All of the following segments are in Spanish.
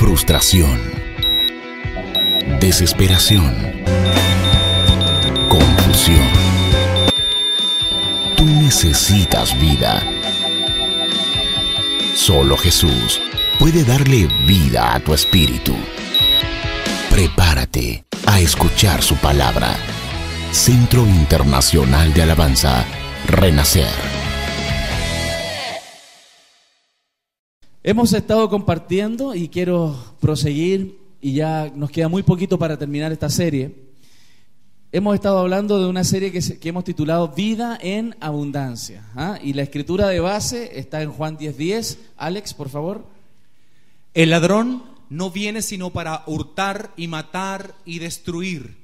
frustración, desesperación, confusión. Tú necesitas vida. Solo Jesús puede darle vida a tu espíritu. Prepárate a escuchar su palabra. Centro Internacional de Alabanza, Renacer. Hemos estado compartiendo y quiero proseguir, y ya nos queda muy poquito para terminar esta serie. Hemos estado hablando de una serie que hemos titulado Vida en Abundancia, y la escritura de base está en Juan 10:10. Alex, por favor. El ladrón no viene sino para hurtar y matar y destruir.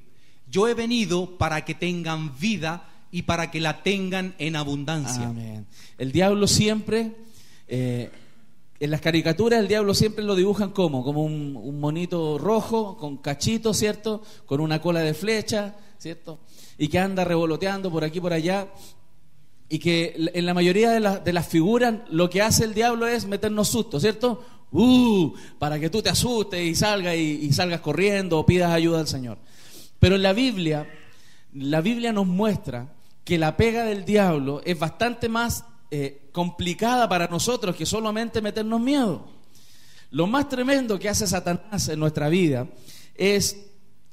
Yo he venido para que tengan vida y para que la tengan en abundancia. Amén. El diablo siempre, en las caricaturas, el diablo siempre lo dibujan como un monito rojo con cachito, ¿cierto? Con una cola de flecha, ¿cierto? Y que anda revoloteando por aquí por allá. Y que en la mayoría de las figuras lo que hace el diablo es meternos susto, ¿cierto? Para que tú te asustes y salgas corriendo o pidas ayuda al Señor. Pero en la Biblia nos muestra que la pega del diablo es bastante más complicada para nosotros que solamente meternos miedo. Lo más tremendo que hace Satanás en nuestra vida es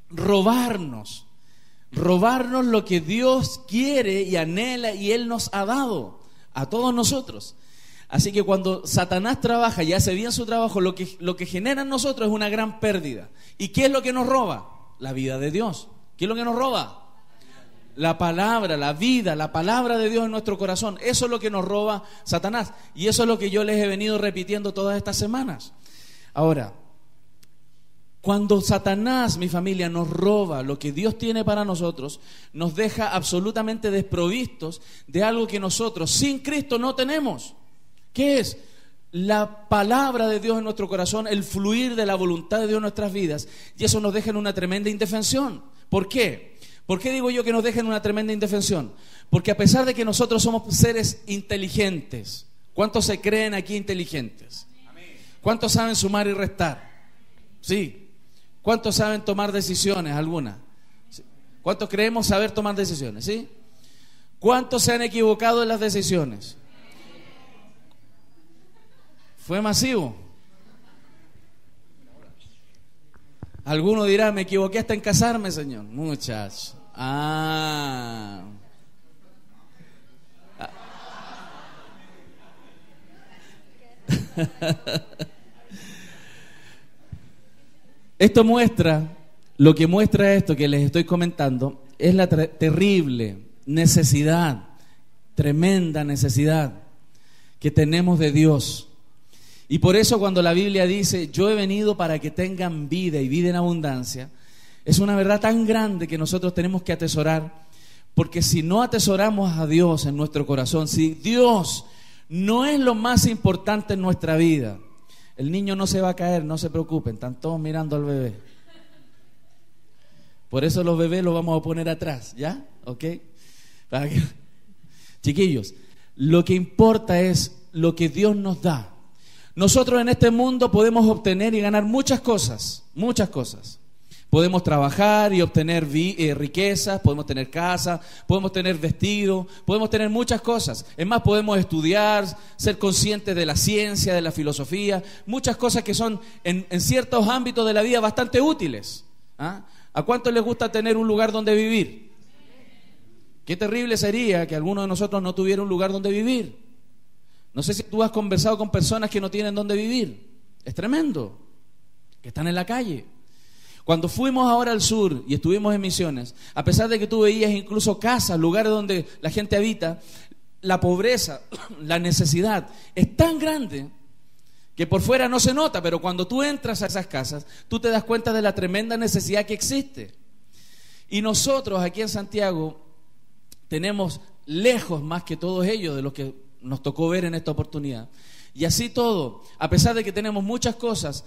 robarnos lo que Dios quiere y anhela y Él nos ha dado a todos nosotros. Así que cuando Satanás trabaja y hace bien su trabajo, lo que genera en nosotros es una gran pérdida. ¿Y qué es lo que nos roba? La vida de Dios. ¿Qué es lo que nos roba? La palabra, la vida, la palabra de Dios en nuestro corazón. Eso es lo que nos roba Satanás. Y eso es lo que yo les he venido repitiendo todas estas semanas. Ahora, cuando Satanás, mi familia, nos roba lo que Dios tiene para nosotros, nos deja absolutamente desprovistos de algo que nosotros sin Cristo no tenemos. ¿Qué es? La palabra de Dios en nuestro corazón, el fluir de la voluntad de Dios en nuestras vidas. Y eso nos deja en una tremenda indefensión. ¿Por qué? ¿Por qué digo yo que nos deja en una tremenda indefensión? Porque a pesar de que nosotros somos seres inteligentes, ¿cuántos se creen aquí inteligentes? ¿Cuántos saben sumar y restar? Sí. ¿Cuántos saben tomar decisiones? ¿Alguna? ¿Cuántos creemos saber tomar decisiones? ¿Sí? ¿Cuántos se han equivocado en las decisiones? ¿Fue masivo? Alguno dirá, me equivoqué hasta en casarme, Señor. Muchachos. Esto muestra, lo que muestra esto que les estoy comentando, es la terrible necesidad, tremenda necesidad que tenemos de Dios. Y por eso cuando la Biblia dice, yo he venido para que tengan vida y vida en abundancia, es una verdad tan grande que nosotros tenemos que atesorar, porque si no atesoramos a Dios en nuestro corazón, si Dios no es lo más importante en nuestra vida, el niño no se va a caer, no se preocupen, están todos mirando al bebé. Por eso los bebés los vamos a poner atrás, ¿ya? ¿Ok? Chiquillos, lo que importa es lo que Dios nos da. Nosotros en este mundo podemos obtener y ganar muchas cosas. Podemos trabajar y obtener riquezas, podemos tener casa, podemos tener vestido, podemos tener muchas cosas. Es más, podemos estudiar, ser conscientes de la ciencia, de la filosofía, muchas cosas que son en ciertos ámbitos de la vida bastante útiles. ¿A cuántos les gusta tener un lugar donde vivir? Qué terrible sería que alguno de nosotros no tuviera un lugar donde vivir. No sé si tú has conversado con personas que no tienen dónde vivir. Es tremendo, que están en la calle. Cuando fuimos ahora al sur y estuvimos en misiones, a pesar de que tú veías incluso casas, lugares donde la gente habita, la pobreza, la necesidad es tan grande que por fuera no se nota, pero cuando tú entras a esas casas, tú te das cuenta de la tremenda necesidad que existe. Y nosotros aquí en Santiago tenemos lejos más que todos ellos de los que nos tocó ver en esta oportunidad. Y así todo, a pesar de que tenemos muchas cosas,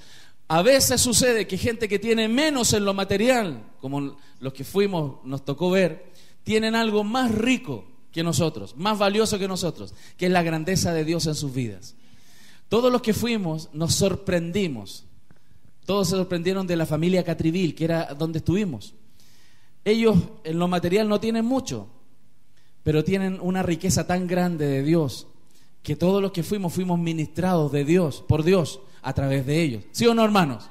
a veces sucede que gente que tiene menos en lo material, como los que fuimos, nos tocó ver, tienen algo más rico que nosotros, más valioso que nosotros, que es la grandeza de Dios en sus vidas. Todos los que fuimos nos sorprendimos Todos se sorprendieron de la familia Catrivil, que era donde estuvimos. Ellos en lo material no tienen mucho, pero tienen una riqueza tan grande de Dios, que todos los que fuimos ministrados de Dios, por Dios, a través de ellos. ¿Sí o no, hermanos?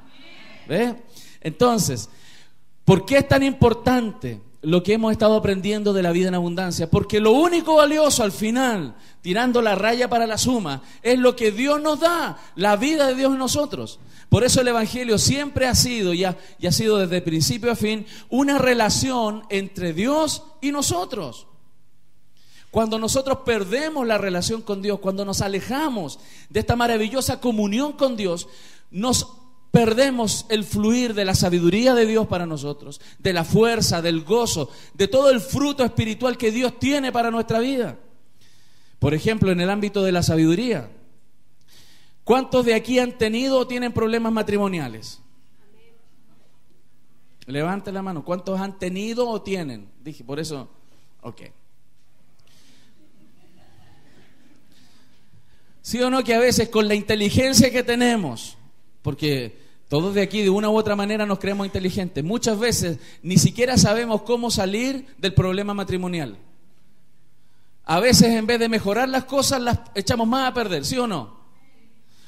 ¿Ve? Entonces, ¿por qué es tan importante lo que hemos estado aprendiendo de la vida en abundancia? Porque lo único valioso al final, tirando la raya para la suma, es lo que Dios nos da, la vida de Dios en nosotros. Por eso el Evangelio siempre ha sido, y ha sido desde principio a fin, una relación entre Dios y nosotros. Cuando nosotros perdemos la relación con Dios, cuando nos alejamos de esta maravillosa comunión con Dios, nos perdemos el fluir de la sabiduría de Dios para nosotros, de la fuerza, del gozo, de todo el fruto espiritual que Dios tiene para nuestra vida. Por ejemplo, en el ámbito de la sabiduría, ¿cuántos de aquí han tenido o tienen problemas matrimoniales? Levante la mano. ¿Cuántos han tenido o tienen? Dije, por eso, ok. ¿Sí o no que a veces con la inteligencia que tenemos, porque todos de aquí de una u otra manera nos creemos inteligentes, muchas veces ni siquiera sabemos cómo salir del problema matrimonial? A veces en vez de mejorar las cosas las echamos más a perder, ¿sí o no?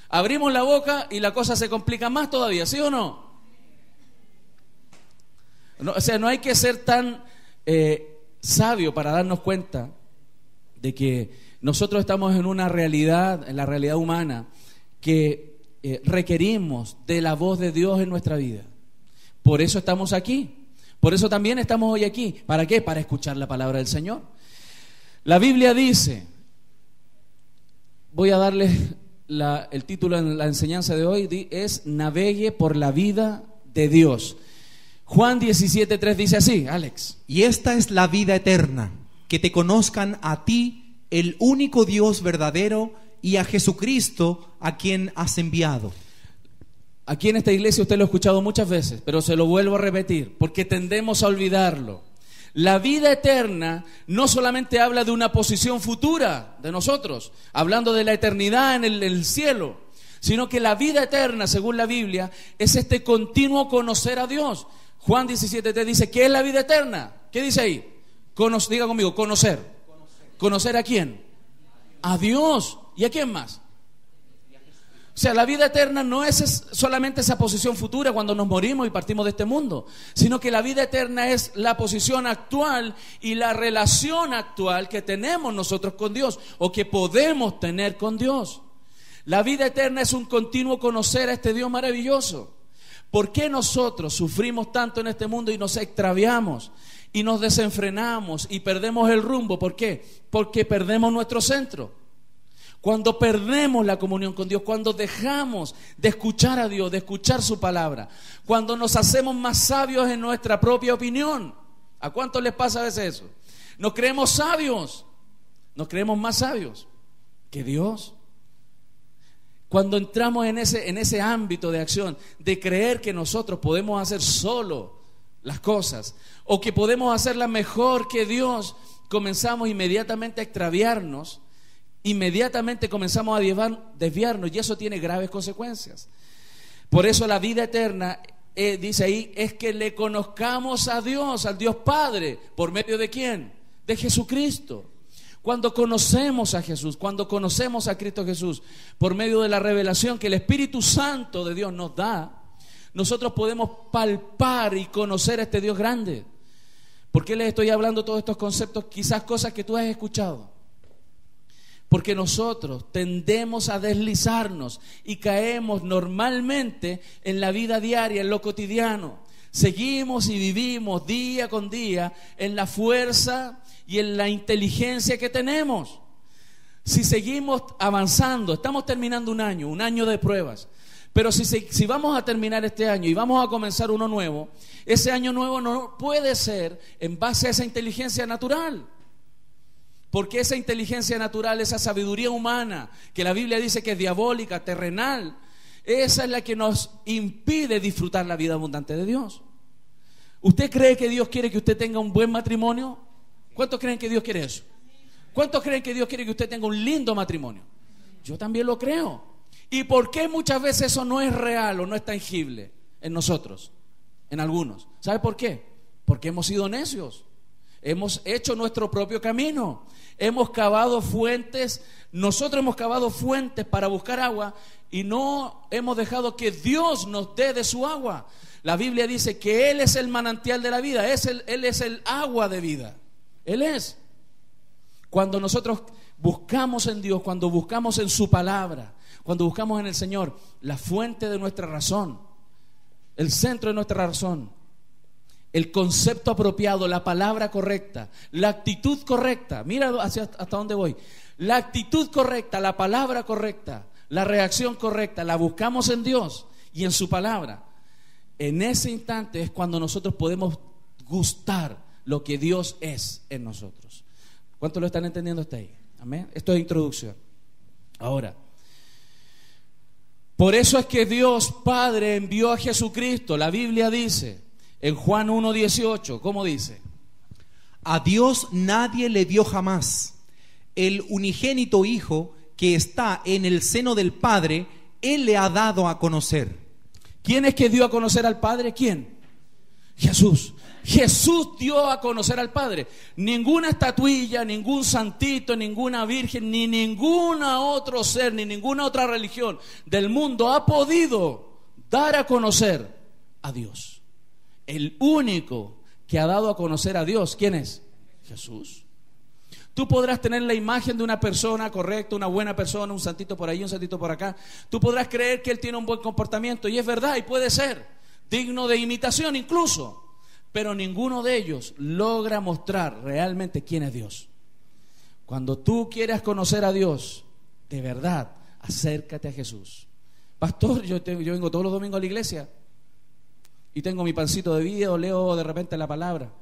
Abrimos la boca y la cosa se complica más todavía, ¿sí o no? O sea, no hay que ser tan sabio para darnos cuenta de que nosotros estamos en una realidad, en la realidad humana, que requerimos de la voz de Dios en nuestra vida. Por eso estamos aquí. Por eso también estamos hoy aquí. ¿Para qué? Para escuchar la palabra del Señor. La Biblia dice, voy a darles el título en la enseñanza de hoy, es Navegue por la vida de Dios. Juan 17:3 dice así, Alex. Y esta es la vida eterna, que te conozcan a ti, el único Dios verdadero, y a Jesucristo, a quien has enviado. Aquí en esta iglesia usted lo ha escuchado muchas veces, pero se lo vuelvo a repetir, porque tendemos a olvidarlo. La vida eterna no solamente habla de una posición futura de nosotros, hablando de la eternidad en el cielo, sino que la vida eterna, según la Biblia, es este continuo conocer a Dios. Juan 17:3 dice, ¿qué es la vida eterna? ¿Qué dice ahí? Diga conmigo, conocer. ¿Conocer a quién? A Dios. ¿Y a quién más? O sea, la vida eterna no es solamente esa posición futura cuando nos morimos y partimos de este mundo, sino que la vida eterna es la posición actual y la relación actual que tenemos nosotros con Dios o que podemos tener con Dios. La vida eterna es un continuo conocer a este Dios maravilloso. ¿Por qué nosotros sufrimos tanto en este mundo y nos extraviamos y nos desenfrenamos y perdemos el rumbo? ¿Por qué? Porque perdemos nuestro centro. Cuando perdemos la comunión con Dios, cuando dejamos de escuchar a Dios, de escuchar su palabra, cuando nos hacemos más sabios en nuestra propia opinión. ¿A cuántos les pasa a veces eso? Nos creemos sabios, nos creemos más sabios que Dios. Cuando entramos en ese ámbito de acción, de creer que nosotros podemos hacer solo las cosas, o que podemos hacerlas mejor que Dios, comenzamos inmediatamente a extraviarnos, inmediatamente comenzamos a desviarnos, y eso tiene graves consecuencias. Por eso la vida eterna, dice ahí, es que le conozcamos a Dios, al Dios Padre. ¿Por medio de quién? De Jesucristo. Cuando conocemos a Jesús, cuando conocemos a Cristo Jesús, por medio de la revelación que el Espíritu Santo de Dios nos da, nosotros podemos palpar y conocer a este Dios grande. ¿Por qué les estoy hablando todos estos conceptos? Quizás cosas que tú has escuchado. Porque nosotros tendemos a deslizarnos y caemos normalmente en la vida diaria, en lo cotidiano. Seguimos y vivimos día con día en la fuerza y en la inteligencia que tenemos. Si seguimos avanzando, estamos terminando un año de pruebas, pero si vamos a terminar este año y vamos a comenzar uno nuevo, ese año nuevo no puede ser en base a esa inteligencia natural. Porque esa inteligencia natural, esa sabiduría humana, que la Biblia dice que es diabólica, terrenal, esa es la que nos impide disfrutar la vida abundante de Dios. ¿Usted cree que Dios quiere que usted tenga un buen matrimonio? ¿Cuántos creen que Dios quiere eso? ¿Cuántos creen que Dios quiere que usted tenga un lindo matrimonio? Yo también lo creo. ¿Y por qué muchas veces eso no es real o no es tangible? en nosotros, en algunos. ¿Sabe por qué? Porque hemos sido necios. Hemos hecho nuestro propio camino. Hemos cavado fuentes. Nosotros hemos cavado fuentes para buscar agua y no hemos dejado que Dios nos dé de su agua. La Biblia dice que Él es el manantial de la vida. Él es el agua de vida. Él es. Cuando nosotros buscamos en Dios, cuando buscamos en su palabra, cuando buscamos en el Señor, la fuente de nuestra razón, el centro de nuestra razón, el concepto apropiado, la palabra correcta, la actitud correcta, mira hasta dónde voy, la actitud correcta, la palabra correcta, la reacción correcta, la buscamos en Dios y en su palabra. En ese instante es cuando nosotros podemos gustar lo que Dios es en nosotros. ¿Cuántos lo están entendiendo hasta ahí? Amén. Esto es introducción. Ahora, por eso es que Dios Padre envió a Jesucristo. La Biblia dice en Juan 1:18, ¿cómo dice? A Dios nadie le dio jamás. El unigénito Hijo que está en el seno del Padre, Él le ha dado a conocer. ¿Quién es que dio a conocer al Padre? ¿Quién? Jesús. Jesús dio a conocer al Padre. Ninguna estatuilla, ningún santito, ninguna virgen, ni ningún otro ser, ni ninguna otra religión del mundo ha podido dar a conocer a Dios. El único que ha dado a conocer a Dios, ¿quién es? Jesús. Tú podrás tener la imagen de una persona correcta, una buena persona, un santito por ahí, un santito por acá. Tú podrás creer que él tiene un buen comportamiento, y es verdad, y puede ser digno de imitación incluso, pero ninguno de ellos logra mostrar realmente quién es Dios. Cuando tú quieras conocer a Dios, de verdad, acércate a Jesús. Pastor, yo vengo todos los domingos a la iglesia y tengo mi pancito de vida, o leo de repente la palabra.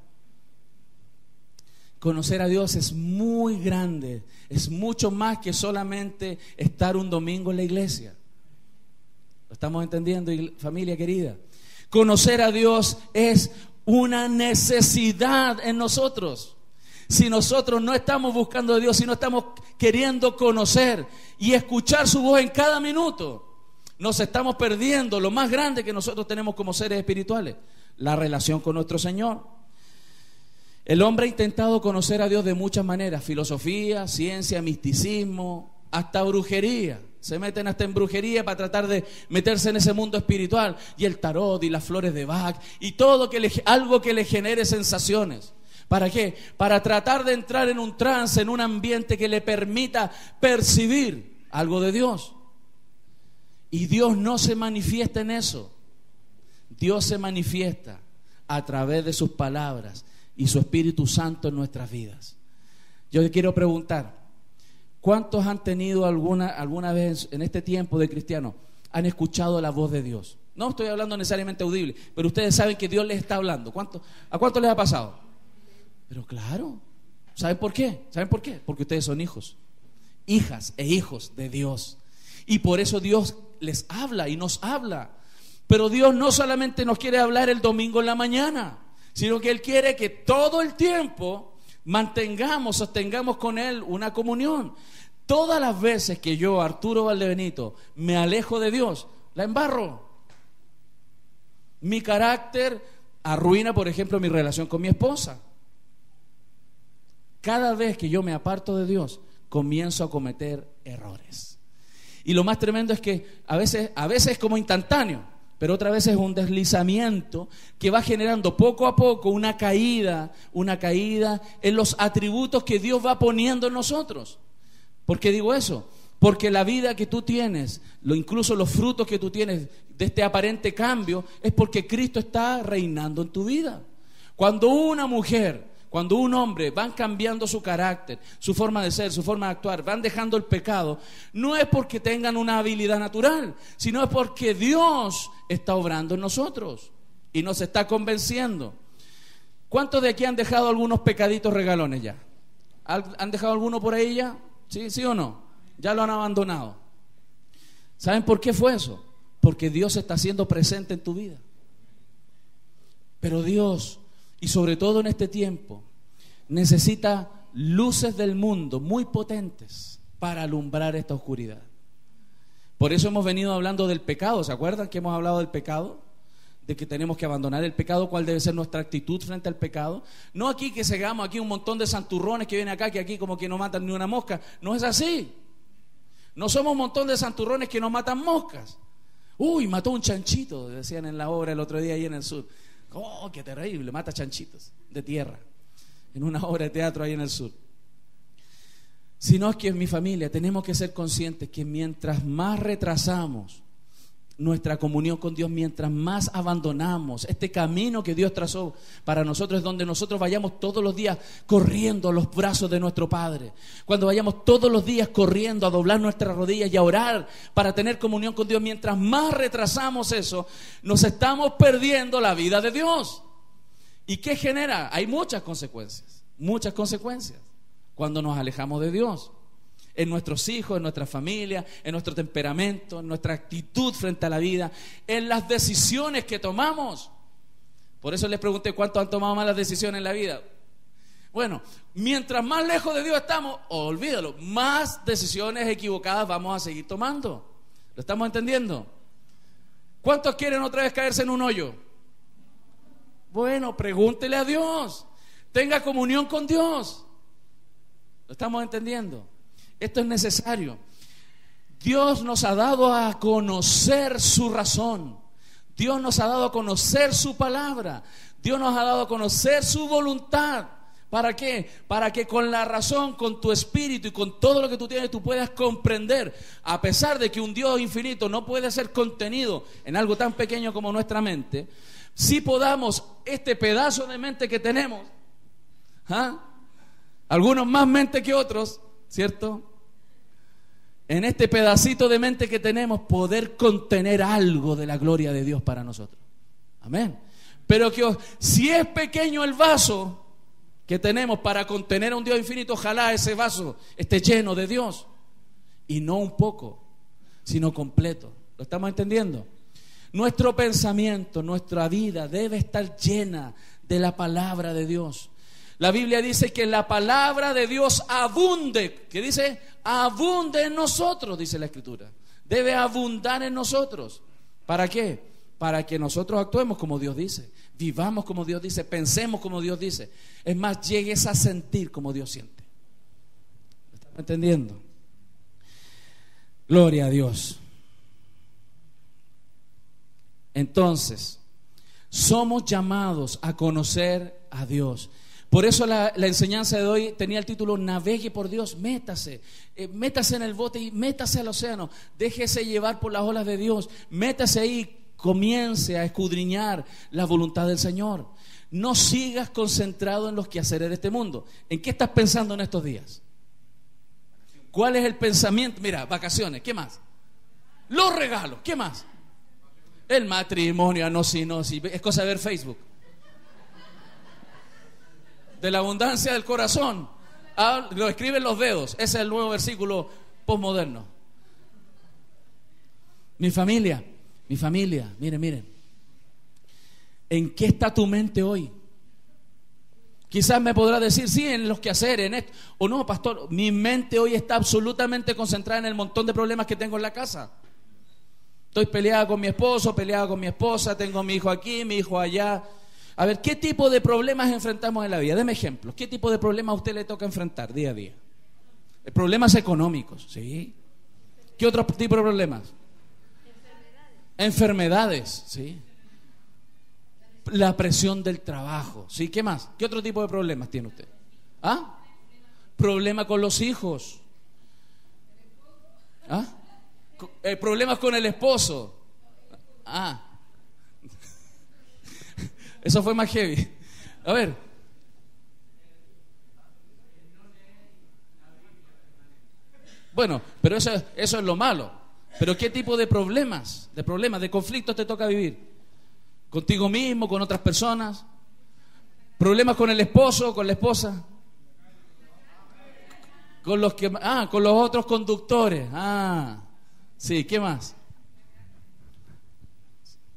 Conocer a Dios es muy grande, es mucho más que solamente estar un domingo en la iglesia. ¿Lo estamos entendiendo, familia querida? Conocer a Dios es una necesidad en nosotros. Si nosotros no estamos buscando a Dios, si no estamos queriendo conocer y escuchar su voz en cada minuto, nos estamos perdiendo lo más grande que nosotros tenemos como seres espirituales: la relación con nuestro Señor. El hombre ha intentado conocer a Dios de muchas maneras: filosofía, ciencia, misticismo, hasta brujería. Se meten hasta en brujería para tratar de meterse en ese mundo espiritual, y el tarot y las flores de Bach y todo algo que le genere sensaciones. ¿Para qué? Para tratar de entrar en un trance, en un ambiente que le permita percibir algo de Dios. Y Dios no se manifiesta en eso. Dios se manifiesta a través de sus palabras y su Espíritu Santo en nuestras vidas. Yo le quiero preguntar: ¿cuántos han tenido alguna vez en este tiempo de cristiano, han escuchado la voz de Dios? No estoy hablando necesariamente audible, pero ustedes saben que Dios les está hablando. ¿A cuántos les ha pasado? Pero claro, ¿saben por qué? ¿Saben por qué? Porque ustedes son hijos, hijas e hijos de Dios, y por eso Dios les habla y nos habla. Pero Dios no solamente nos quiere hablar el domingo en la mañana, sino que Él quiere que todo el tiempo sostengamos con Él una comunión. Todas las veces que yo, Arturo Valdebenito, me alejo de Dios, la embarro. Mi carácter arruina, por ejemplo, mi relación con mi esposa. Cada vez que yo me aparto de Dios, comienzo a cometer errores. Y lo más tremendo es que a veces es como instantáneo, pero otra vez es un deslizamiento que va generando poco a poco una caída en los atributos que Dios va poniendo en nosotros. ¿Por qué digo eso? Porque la vida que tú tienes, incluso los frutos que tú tienes de este aparente cambio, es porque Cristo está reinando en tu vida. Cuando una mujer, cuando un hombre van cambiando su carácter, su forma de ser, su forma de actuar, van dejando el pecado, no es porque tengan una habilidad natural, sino es porque Dios está obrando en nosotros y nos está convenciendo. ¿Cuántos de aquí han dejado algunos pecaditos regalones ya? ¿Han dejado alguno por ahí ya? ¿Sí o no? Ya lo han abandonado. ¿Saben por qué fue eso? Porque Dios está siendo presente en tu vida. Pero Dios, y sobre todo en este tiempo, necesita luces del mundo muy potentes para alumbrar esta oscuridad. Por eso hemos venido hablando del pecado. ¿Se acuerdan que hemos hablado del pecado? de que tenemos que abandonar el pecado, cuál debe ser nuestra actitud frente al pecado. No aquí que seamos aquí un montón de santurrones que vienen acá, que aquí como que no matan ni una mosca. No es así. No somos un montón de santurrones que no matan moscas. Uy, mató un chanchito, decían en la obra el otro día ahí en el sur. Oh, qué terrible, mata chanchitos de tierra, en una obra de teatro ahí en el sur. Sino es que en mi familia tenemos que ser conscientes que mientras más retrasamos nuestra comunión con Dios, mientras más abandonamos este camino que Dios trazó para nosotros, es donde nosotros vayamos todos los días corriendo a los brazos de nuestro Padre, cuando vayamos todos los días corriendo a doblar nuestras rodillas y a orar para tener comunión con Dios, mientras más retrasamos eso, nos estamos perdiendo la vida de Dios. ¿Y qué genera? Hay muchas consecuencias cuando nos alejamos de Dios. En nuestros hijos, en nuestra familia, en nuestro temperamento, en nuestra actitud frente a la vida, en las decisiones que tomamos. Por eso les pregunté cuántos han tomado malas decisiones en la vida. Bueno, mientras más lejos de Dios estamos, olvídalo, más decisiones equivocadas vamos a seguir tomando. ¿Lo estamos entendiendo? ¿Cuántos quieren otra vez caerse en un hoyo? Bueno, pregúntele a Dios. Tenga comunión con Dios. ¿Lo estamos entendiendo? Esto es necesario. Dios nos ha dado a conocer su razón. Dios nos ha dado a conocer su palabra. Dios nos ha dado a conocer su voluntad. ¿Para qué? Para que con la razón, con tu espíritu y con todo lo que tú tienes, tú puedas comprender, a pesar de que un Dios infinito no puede ser contenido en algo tan pequeño como nuestra mente, si podamos este pedazo de mente que tenemos, algunos más mente que otros, ¿cierto? En este pedacito de mente que tenemos, poder contener algo de la gloria de Dios para nosotros. Amén. Pero que si es pequeño el vaso que tenemos para contener a un Dios infinito, ojalá ese vaso esté lleno de Dios. Y no un poco, sino completo. ¿Lo estamos entendiendo? Nuestro pensamiento, nuestra vida debe estar llena de la palabra de Dios. La Biblia dice que la palabra de Dios abunde. ¿Qué dice? Abunde en nosotros, dice la Escritura. Debe abundar en nosotros. ¿Para qué? Para que nosotros actuemos como Dios dice, vivamos como Dios dice, pensemos como Dios dice. Es más, llegues a sentir como Dios siente. ¿Lo estamos entendiendo? Gloria a Dios. Entonces, somos llamados a conocer a Dios. Por eso la enseñanza de hoy tenía el título Navegue por Dios. Métase en el bote y métase al océano. Déjese llevar por las olas de Dios. Métase ahí, comience a escudriñar la voluntad del Señor. No sigas concentrado en los quehaceres de este mundo. ¿En qué estás pensando en estos días? ¿Cuál es el pensamiento? Mira, vacaciones, ¿qué más? Los regalos, ¿qué más? El matrimonio, no, sí, es cosa de ver Facebook. De la abundancia del corazón lo escriben los dedos. Ese es el nuevo versículo posmoderno. Mi familia, miren. ¿En qué está tu mente hoy? Quizás me podrá decir, sí, en los quehaceres, en esto. O no, pastor, mi mente hoy está absolutamente concentrada en el montón de problemas que tengo en la casa. Estoy peleada con mi esposo, peleada con mi esposa, tengo mi hijo aquí, mi hijo allá. A ver, ¿qué tipo de problemas enfrentamos en la vida? Deme ejemplos. ¿Qué tipo de problemas a usted le toca enfrentar día a día? Problemas económicos, ¿sí? ¿Qué otro tipo de problemas? Enfermedades, ¿sí? La presión del trabajo, ¿sí? ¿Qué más? ¿Qué otro tipo de problemas tiene usted? ¿Ah? Problema con los hijos. ¿Ah? Problemas con el esposo. Ah. Eso fue más heavy. A ver. Bueno, pero eso es lo malo. Pero ¿qué tipo de problemas, de conflictos te toca vivir? ¿Contigo mismo, con otras personas? ¿Problemas con el esposo, con la esposa? Con los otros conductores. Sí, ¿qué más?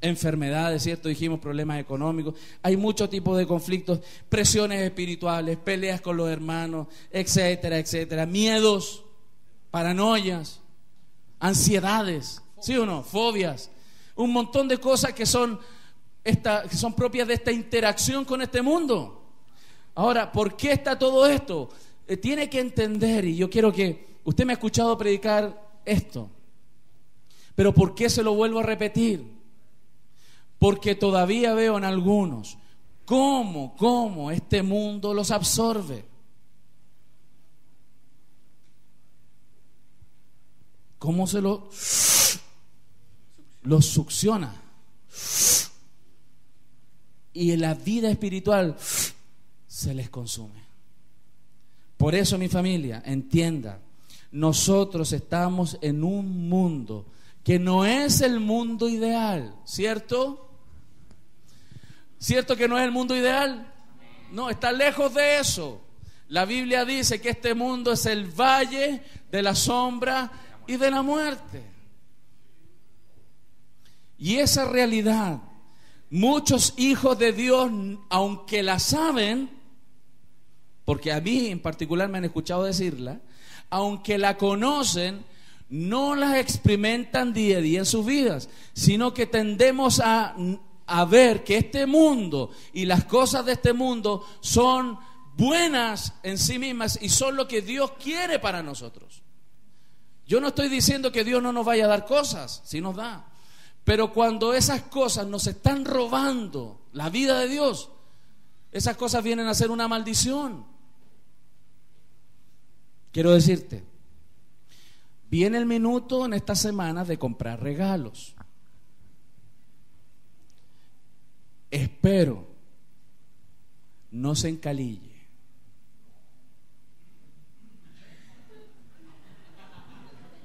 Enfermedades, ¿cierto? Dijimos problemas económicos. Hay muchos tipos de conflictos, presiones espirituales, peleas con los hermanos, etcétera. Miedos, paranoias, ansiedades, ¿sí o no? Fobias. Un montón de cosas que son que son propias de esta interacción con este mundo. Ahora, ¿por qué está todo esto? Tiene que entender, y yo quiero que usted me ha escuchado predicar esto, pero ¿por qué se lo vuelvo a repetir? Porque todavía veo en algunos cómo este mundo los absorbe. Cómo se los succiona. Y en la vida espiritual se les consume. Por eso, mi familia, entienda, nosotros estamos en un mundo que no es el mundo ideal, ¿cierto? ¿Cierto que no es el mundo ideal? No, está lejos de eso. La Biblia dice que este mundo es el valle de la sombra y de la muerte. Y esa realidad, muchos hijos de Dios, aunque la saben, porque a mí en particular me han escuchado decirla, aunque la conocen, no la experimentan día a día en sus vidas, sino que tendemos a ver que este mundo y las cosas de este mundo son buenas en sí mismas y son lo que Dios quiere para nosotros. Yo no estoy diciendo que Dios no nos vaya a dar cosas, sí nos da, pero cuando esas cosas nos están robando la vida de Dios, esas cosas vienen a ser una maldición. Quiero decirte, viene el minuto en esta semana de comprar regalos. Espero no se encalille.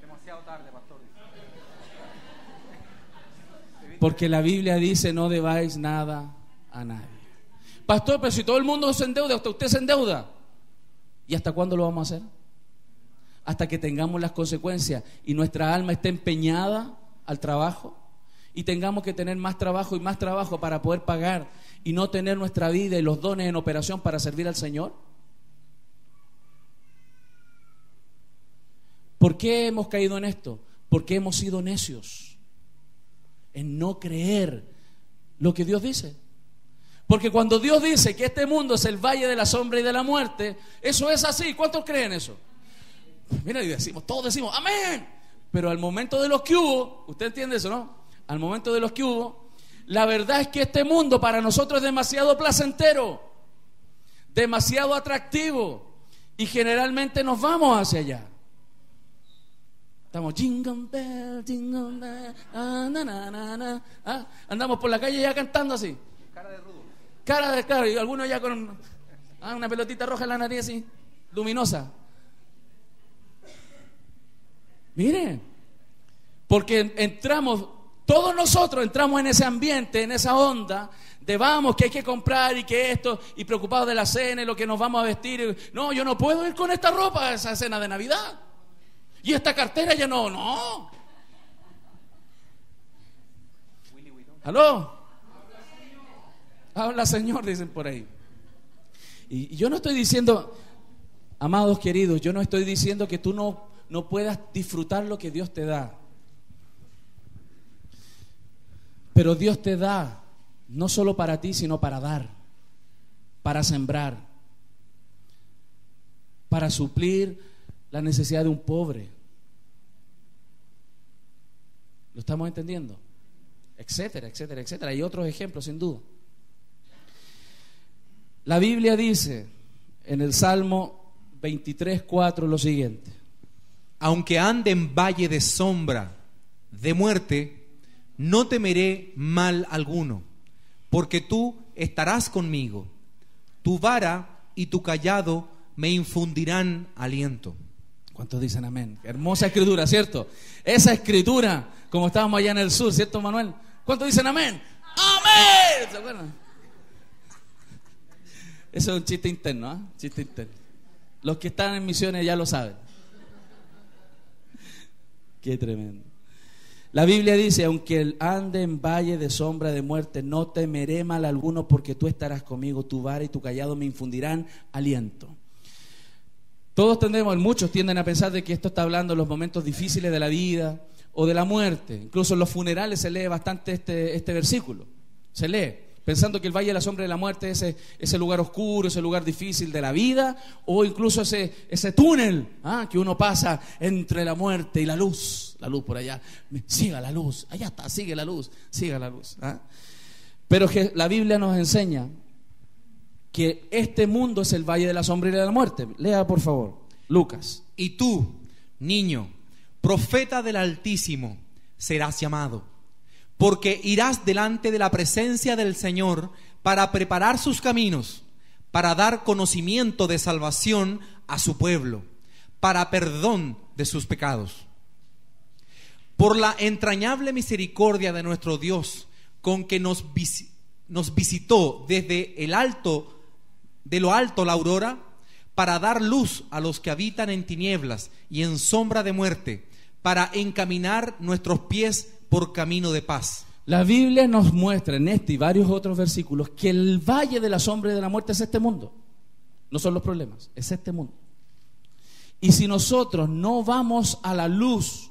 Demasiado tarde, pastor. Porque la Biblia dice: no debáis nada a nadie. Pastor, pero si todo el mundo se endeuda, hasta usted se endeuda. ¿Y hasta cuándo lo vamos a hacer? Hasta que tengamos las consecuencias y nuestra alma esté empeñada al trabajo y tengamos que tener más trabajo y más trabajo para poder pagar y no tener nuestra vida y los dones en operación para servir al Señor. ¿Por qué hemos caído en esto? Porque hemos sido necios en no creer lo que Dios dice. Porque cuando Dios dice que este mundo es el valle de la sombra y de la muerte, eso es así. ¿Cuántos creen eso? Mira, y todos decimos amén. Pero al momento de los que hubo, usted entiende eso, ¿no? Al momento de los que hubo, la verdad es que este mundo para nosotros es demasiado placentero, demasiado atractivo, y generalmente nos vamos hacia allá. Estamos jingle bell, ah, na, na, na, na, ah. Andamos por la calle ya cantando así. Cara de rudo. Y algunos ya con una pelotita roja en la nariz así, luminosa. Miren, porque todos nosotros entramos en ese ambiente, en esa onda de vamos, que hay que comprar y que esto, y preocupados de la cena y lo que nos vamos a vestir. No, yo no puedo ir con esta ropa a esa cena de Navidad. Y esta cartera ya no. ¿Aló? Habla Señor, dicen por ahí. Y yo no estoy diciendo, amados queridos, yo no estoy diciendo que tú no puedas disfrutar lo que Dios te da. Pero Dios te da no solo para ti, sino para dar, para sembrar, para suplir la necesidad de un pobre. ¿Lo estamos entendiendo? Etcétera, etcétera, etcétera. Hay otros ejemplos, sin duda. La Biblia dice en el Salmo 23:4 lo siguiente: aunque ande en valle de sombra de muerte, no temeré mal alguno, porque tú estarás conmigo. Tu vara y tu cayado me infundirán aliento. ¿Cuántos dicen amén? Hermosa escritura, ¿cierto? Esa escritura, como estábamos allá en el sur, ¿cierto, Manuel? ¿Cuántos dicen amén? ¡Amén! ¿Se acuerdan? Eso es un chiste interno, ¿eh? Chiste interno. Los que están en misiones ya lo saben. Qué tremendo. La Biblia dice: aunque ande en valle de sombra de muerte, no temeré mal alguno, porque tú estarás conmigo. Tu vara y tu cayado me infundirán aliento. Muchos tienden a pensar de que esto está hablando de los momentos difíciles de la vida o de la muerte. Incluso en los funerales se lee bastante este versículo. Se lee, pensando que el valle de la sombra de la muerte es ese lugar oscuro, ese lugar difícil de la vida, o incluso ese túnel que uno pasa entre la muerte y la luz por allá. Siga la luz, allá está, sigue la luz. Pero que la Biblia nos enseña que este mundo es el valle de la sombra y de la muerte. Lea por favor, Lucas. Y tú, niño, profeta del Altísimo, serás llamado, porque irás delante de la presencia del Señor para preparar sus caminos, para dar conocimiento de salvación a su pueblo, para perdón de sus pecados. Por la entrañable misericordia de nuestro Dios, con que nos visitó desde de lo alto la aurora, para dar luz a los que habitan en tinieblas y en sombra de muerte, para encaminar nuestros pies por camino de paz. La Biblia nos muestra en este y varios otros versículos que el valle de la sombra y de la muerte es este mundo. No son los problemas, es este mundo. Y si nosotros no vamos a la luz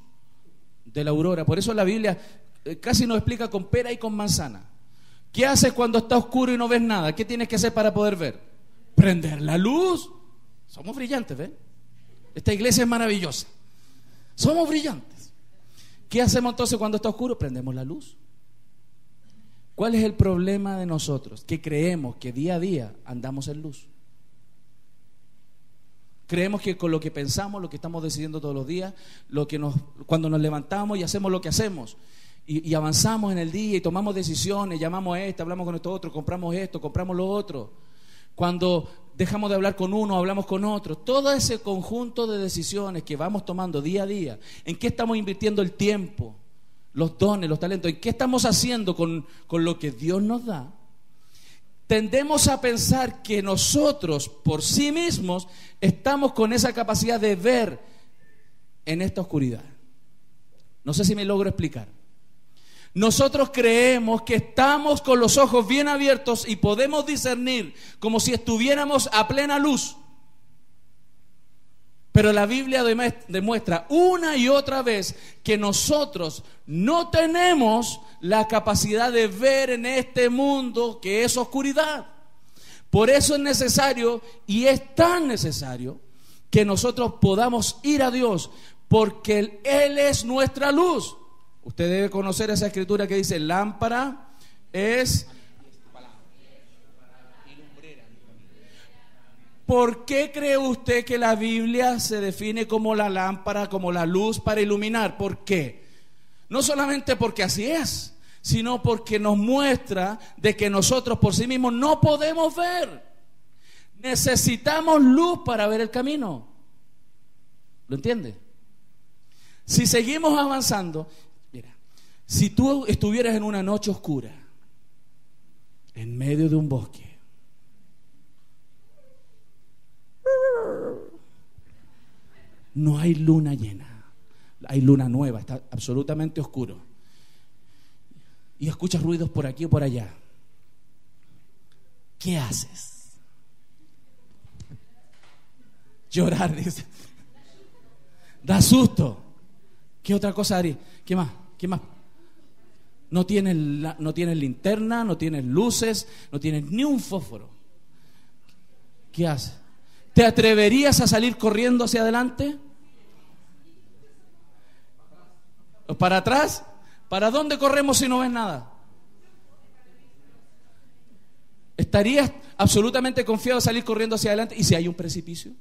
de la aurora, por eso la Biblia casi nos explica con pera y con manzana. ¿Qué haces cuando está oscuro y no ves nada? ¿Qué tienes que hacer para poder ver? Prender la luz. Somos brillantes, ¿ven? Esta iglesia es maravillosa. Somos brillantes. ¿Qué hacemos entonces cuando está oscuro? Prendemos la luz. ¿Cuál es el problema de nosotros? Que creemos que día a día andamos en luz. Creemos que con lo que pensamos, lo que estamos decidiendo todos los días, cuando nos levantamos y hacemos lo que hacemos, y avanzamos en el día y tomamos decisiones, llamamos a este, hablamos con esto otro, compramos esto, compramos lo otro. Cuando dejamos de hablar con uno, hablamos con otro. Todo ese conjunto de decisiones que vamos tomando día a día, ¿en qué estamos invirtiendo el tiempo, los dones, los talentos? ¿En qué estamos haciendo con lo que Dios nos da? Tendemos a pensar que nosotros por sí mismos estamos con esa capacidad de ver en esta oscuridad. No sé si me logro explicar. Nosotros creemos que estamos con los ojos bien abiertos y podemos discernir como si estuviéramos a plena luz. Pero la Biblia demuestra una y otra vez que nosotros no tenemos la capacidad de ver en este mundo que es oscuridad. Por eso es necesario, y es tan necesario, que nosotros podamos ir a Dios, porque Él es nuestra luz. Usted debe conocer esa escritura que dice: lámpara es... ¿Por qué cree usted que la Biblia se define como la lámpara, como la luz para iluminar? ¿Por qué? No solamente porque así es, sino porque nos muestra de que nosotros por sí mismos no podemos ver. Necesitamos luz para ver el camino. ¿Lo entiende? Si seguimos avanzando, mira, si tú estuvieras en una noche oscura, en medio de un bosque, no hay luna llena, hay luna nueva, está absolutamente oscuro, y escuchas ruidos por aquí o por allá, ¿qué haces? Llorar, dice. Da susto. ¿Qué otra cosa haría? ¿Qué más? ¿Qué más? No tienes linterna, no tienes luces, no tienes ni un fósforo. ¿Qué haces? ¿Te atreverías a salir corriendo hacia adelante? ¿O para atrás? ¿Para dónde corremos si no ves nada? ¿Estarías absolutamente confiado de salir corriendo hacia adelante? ¿Y si hay un precipicio?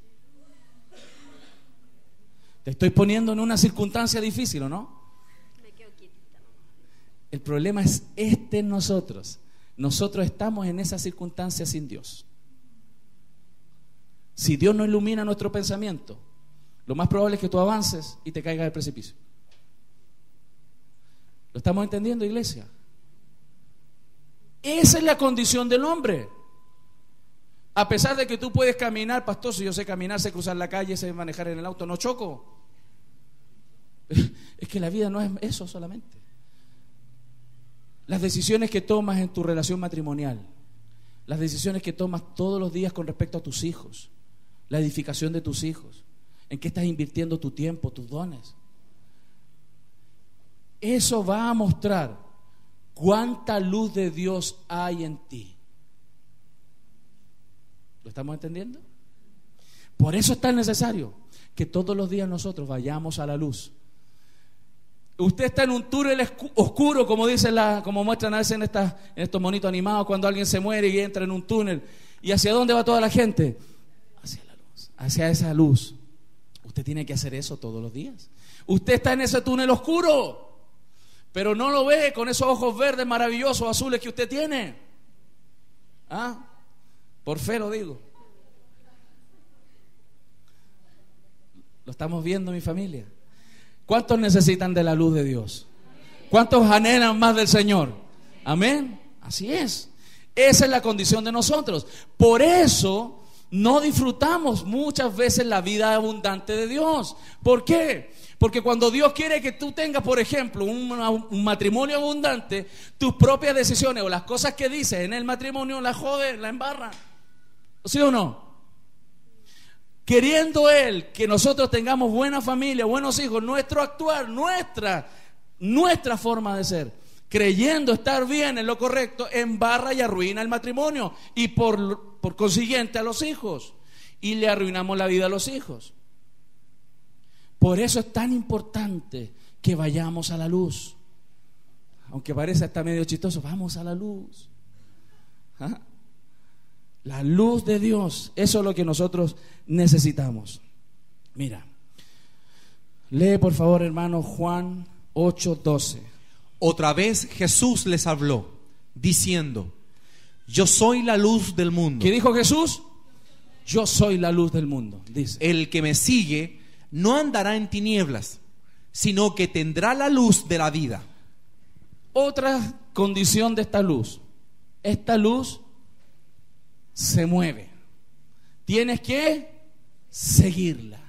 Te estoy poniendo en una circunstancia difícil, ¿o no? El problema es en nosotros. Nosotros estamos en esa circunstancia sin Dios. Si Dios no ilumina nuestro pensamiento, lo más probable es que tú avances y te caigas del precipicio. ¿Lo estamos entendiendo, iglesia? Esa es la condición del hombre. A pesar de que tú puedes caminar, pastor, si yo sé caminar, sé cruzar la calle, sé manejar en el auto, no choco. Es que la vida no es eso solamente. Las decisiones que tomas en tu relación matrimonial, las decisiones que tomas todos los días con respecto a tus hijos, la edificación de tus hijos, en qué estás invirtiendo tu tiempo, tus dones, eso va a mostrar ¿Cuánta luz de Dios hay en ti? ¿Lo estamos entendiendo? Por eso es tan necesario que todos los días nosotros vayamos a la luz. Usted está en un túnel oscuro, como como muestran a veces en estos monitos animados, cuando alguien se muere y entra en un túnel. ¿Y hacia dónde va toda la gente? Hacia la luz, hacia esa luz. Usted tiene que hacer eso todos los días. Usted está en ese túnel oscuro, pero no lo ve con esos ojos verdes maravillosos, azules que usted tiene. ¿Ah? Por fe lo digo. Lo estamos viendo, mi familia. ¿Cuántos necesitan de la luz de Dios? ¿Cuántos anhelan más del Señor? Amén. Así es. Esa es la condición de nosotros. Por eso no disfrutamos muchas veces la vida abundante de Dios. ¿Por qué? Porque cuando Dios quiere que tú tengas, por ejemplo, un matrimonio abundante, tus propias decisiones o las cosas que dices en el matrimonio las jode, la embarra. ¿Sí o no? Queriendo Él que nosotros tengamos buena familia, buenos hijos, nuestro actuar, nuestra forma de ser, creyendo estar bien en lo correcto, embarra y arruina el matrimonio y por consiguiente a los hijos, y le arruinamos la vida a los hijos. Por eso es tan importante que vayamos a la luz. Aunque parece hasta medio chistoso, vamos a la luz. ¿Ah? La luz de Dios, eso es lo que nosotros necesitamos. Mira, lee por favor, hermano, Juan 8:12. Otra vez Jesús les habló, diciendo: yo soy la luz del mundo. ¿Qué dijo Jesús? Yo soy la luz del mundo, dice. El que me sigue no andará en tinieblas, sino que tendrá la luz de la vida. Otra condición de esta luz. Esta luz se mueve. Tienes que seguirla.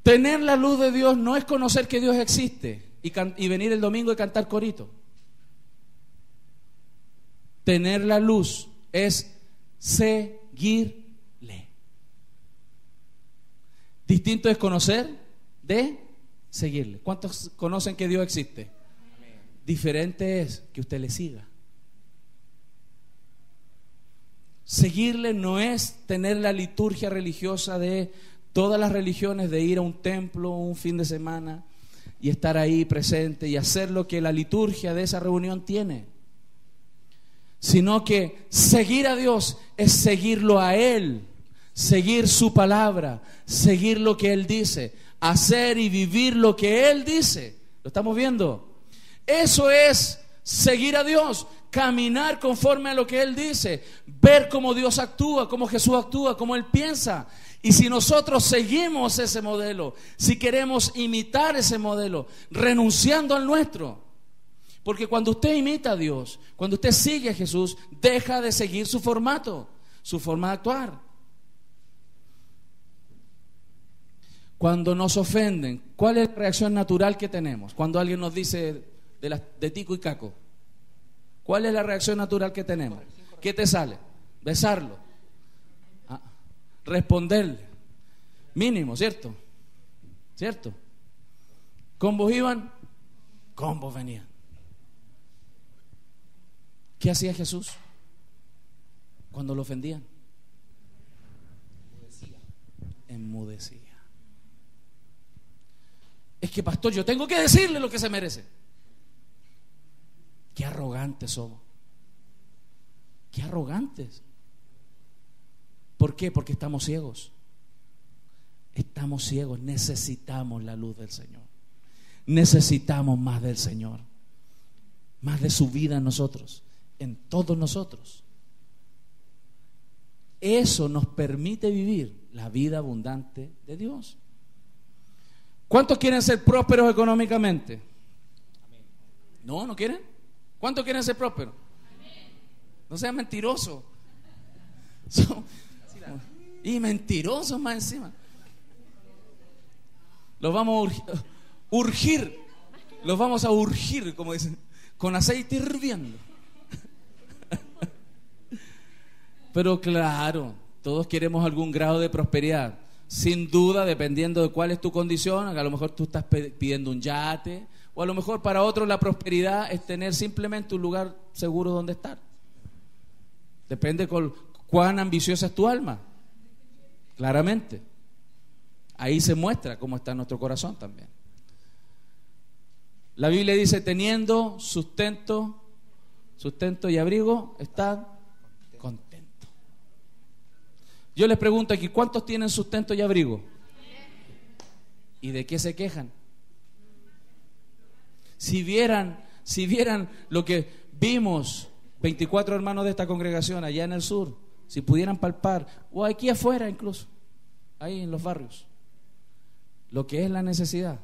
Tener la luz de Dios no es conocer que Dios existe y venir el domingo y cantar corito. Tener la luz es seguirle. Distinto es conocer de seguirle. ¿Cuántos conocen que Dios existe? Diferente es que usted le siga. Seguirle no es tener la liturgia religiosa de todas las religiones, de ir a un templo un fin de semana y estar ahí presente y hacer lo que la liturgia de esa reunión tiene, sino que seguir a Dios es seguirlo a Él, seguir su palabra, seguir lo que Él dice, hacer y vivir lo que Él dice. ¿Lo estamos viendo? Eso es seguir a Dios, caminar conforme a lo que Él dice, ver cómo Dios actúa, cómo Jesús actúa, cómo Él piensa. Y si nosotros seguimos ese modelo, si queremos imitar ese modelo, renunciando al nuestro, porque cuando usted imita a Dios, cuando usted sigue a Jesús, deja de seguir su formato, su forma de actuar. Cuando nos ofenden, ¿cuál es la reacción natural que tenemos? Cuando alguien nos dice de tico y caco, ¿cuál es la reacción natural que tenemos? ¿Qué te sale? Besarlo, responderle, mínimo, ¿cierto? ¿Cierto? ¿Combos iban? Combos venían. ¿Qué hacía Jesús cuando lo ofendían? Enmudecía. Es que, pastor, yo tengo que decirle lo que se merece. Qué arrogantes somos. Qué arrogantes. ¿Por qué? Porque estamos ciegos. Estamos ciegos. Necesitamos la luz del Señor. Necesitamos más del Señor. Más de su vida en nosotros. En todos nosotros. Eso nos permite vivir la vida abundante de Dios. ¿Cuántos quieren ser prósperos económicamente? ¿No? ¿No quieren? ¿Cuántos quieren ser prósperos? No sean mentirosos. Y mentirosos más encima. Los vamos a urgir. Los vamos a urgir, como dicen, con aceite hirviendo. Pero claro, todos queremos algún grado de prosperidad. Sin duda, dependiendo de cuál es tu condición, a lo mejor tú estás pidiendo un yate, o a lo mejor para otros la prosperidad es tener simplemente un lugar seguro donde estar. Depende con cuán ambiciosa es tu alma. Claramente. Ahí se muestra cómo está nuestro corazón también. La Biblia dice, teniendo sustento y abrigo, estad contentos. Yo les pregunto aquí, ¿cuántos tienen sustento y abrigo? ¿Y de qué se quejan? Si vieran lo que vimos 24 hermanos de esta congregación allá en el sur, si pudieran palpar, o aquí afuera incluso, ahí en los barrios, lo que es la necesidad,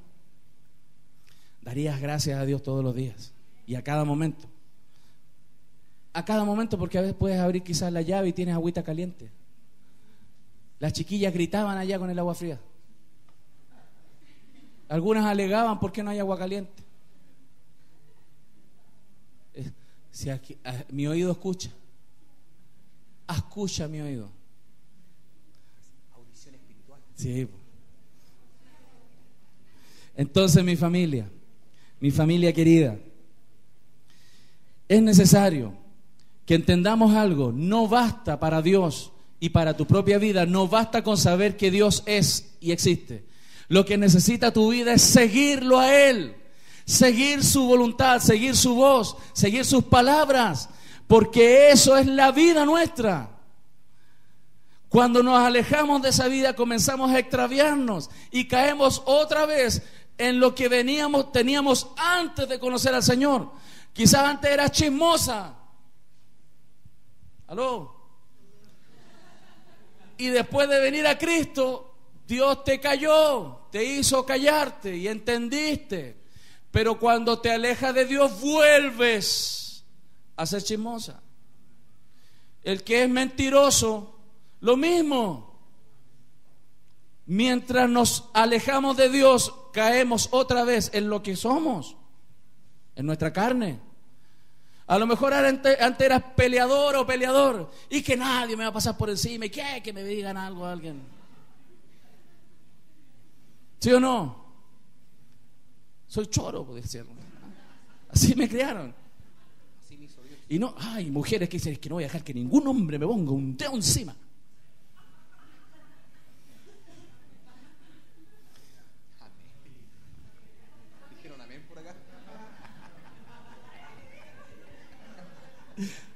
darías gracias a Dios todos los días y a cada momento. A cada momento, porque a veces puedes abrir quizás la llave y tienes agüita caliente. Las chiquillas gritaban allá con el agua fría. Algunas alegaban, ¿por qué no hay agua caliente? Si aquí, mi oído escucha mi oído. Audición espiritual. Sí. Entonces mi familia querida, es necesario que entendamos algo. No basta para Dios y para tu propia vida, no basta con saber que Dios es y existe. Lo que necesita tu vida es seguirlo a Él, seguir su voluntad, seguir su voz, seguir sus palabras, porque eso es la vida nuestra. Cuando nos alejamos de esa vida, comenzamos a extraviarnos y caemos otra vez en lo que teníamos antes de conocer al Señor. Quizás antes eras chismosa. ¿Aló? Y después de venir a Cristo, Dios te calló, te hizo callarte y entendiste. Pero cuando te alejas de Dios, vuelves a ser chismosa. El que es mentiroso, lo mismo. Mientras nos alejamos de Dios, caemos otra vez en lo que somos, en nuestra carne. A lo mejor antes eras peleador o peleador, y que nadie me va a pasar por encima, y que me digan algo a alguien. ¿Sí o no? Soy choro, por decirlo. Así me criaron. Y no, hay mujeres que dicen, es que no voy a dejar que ningún hombre me ponga un dedo encima.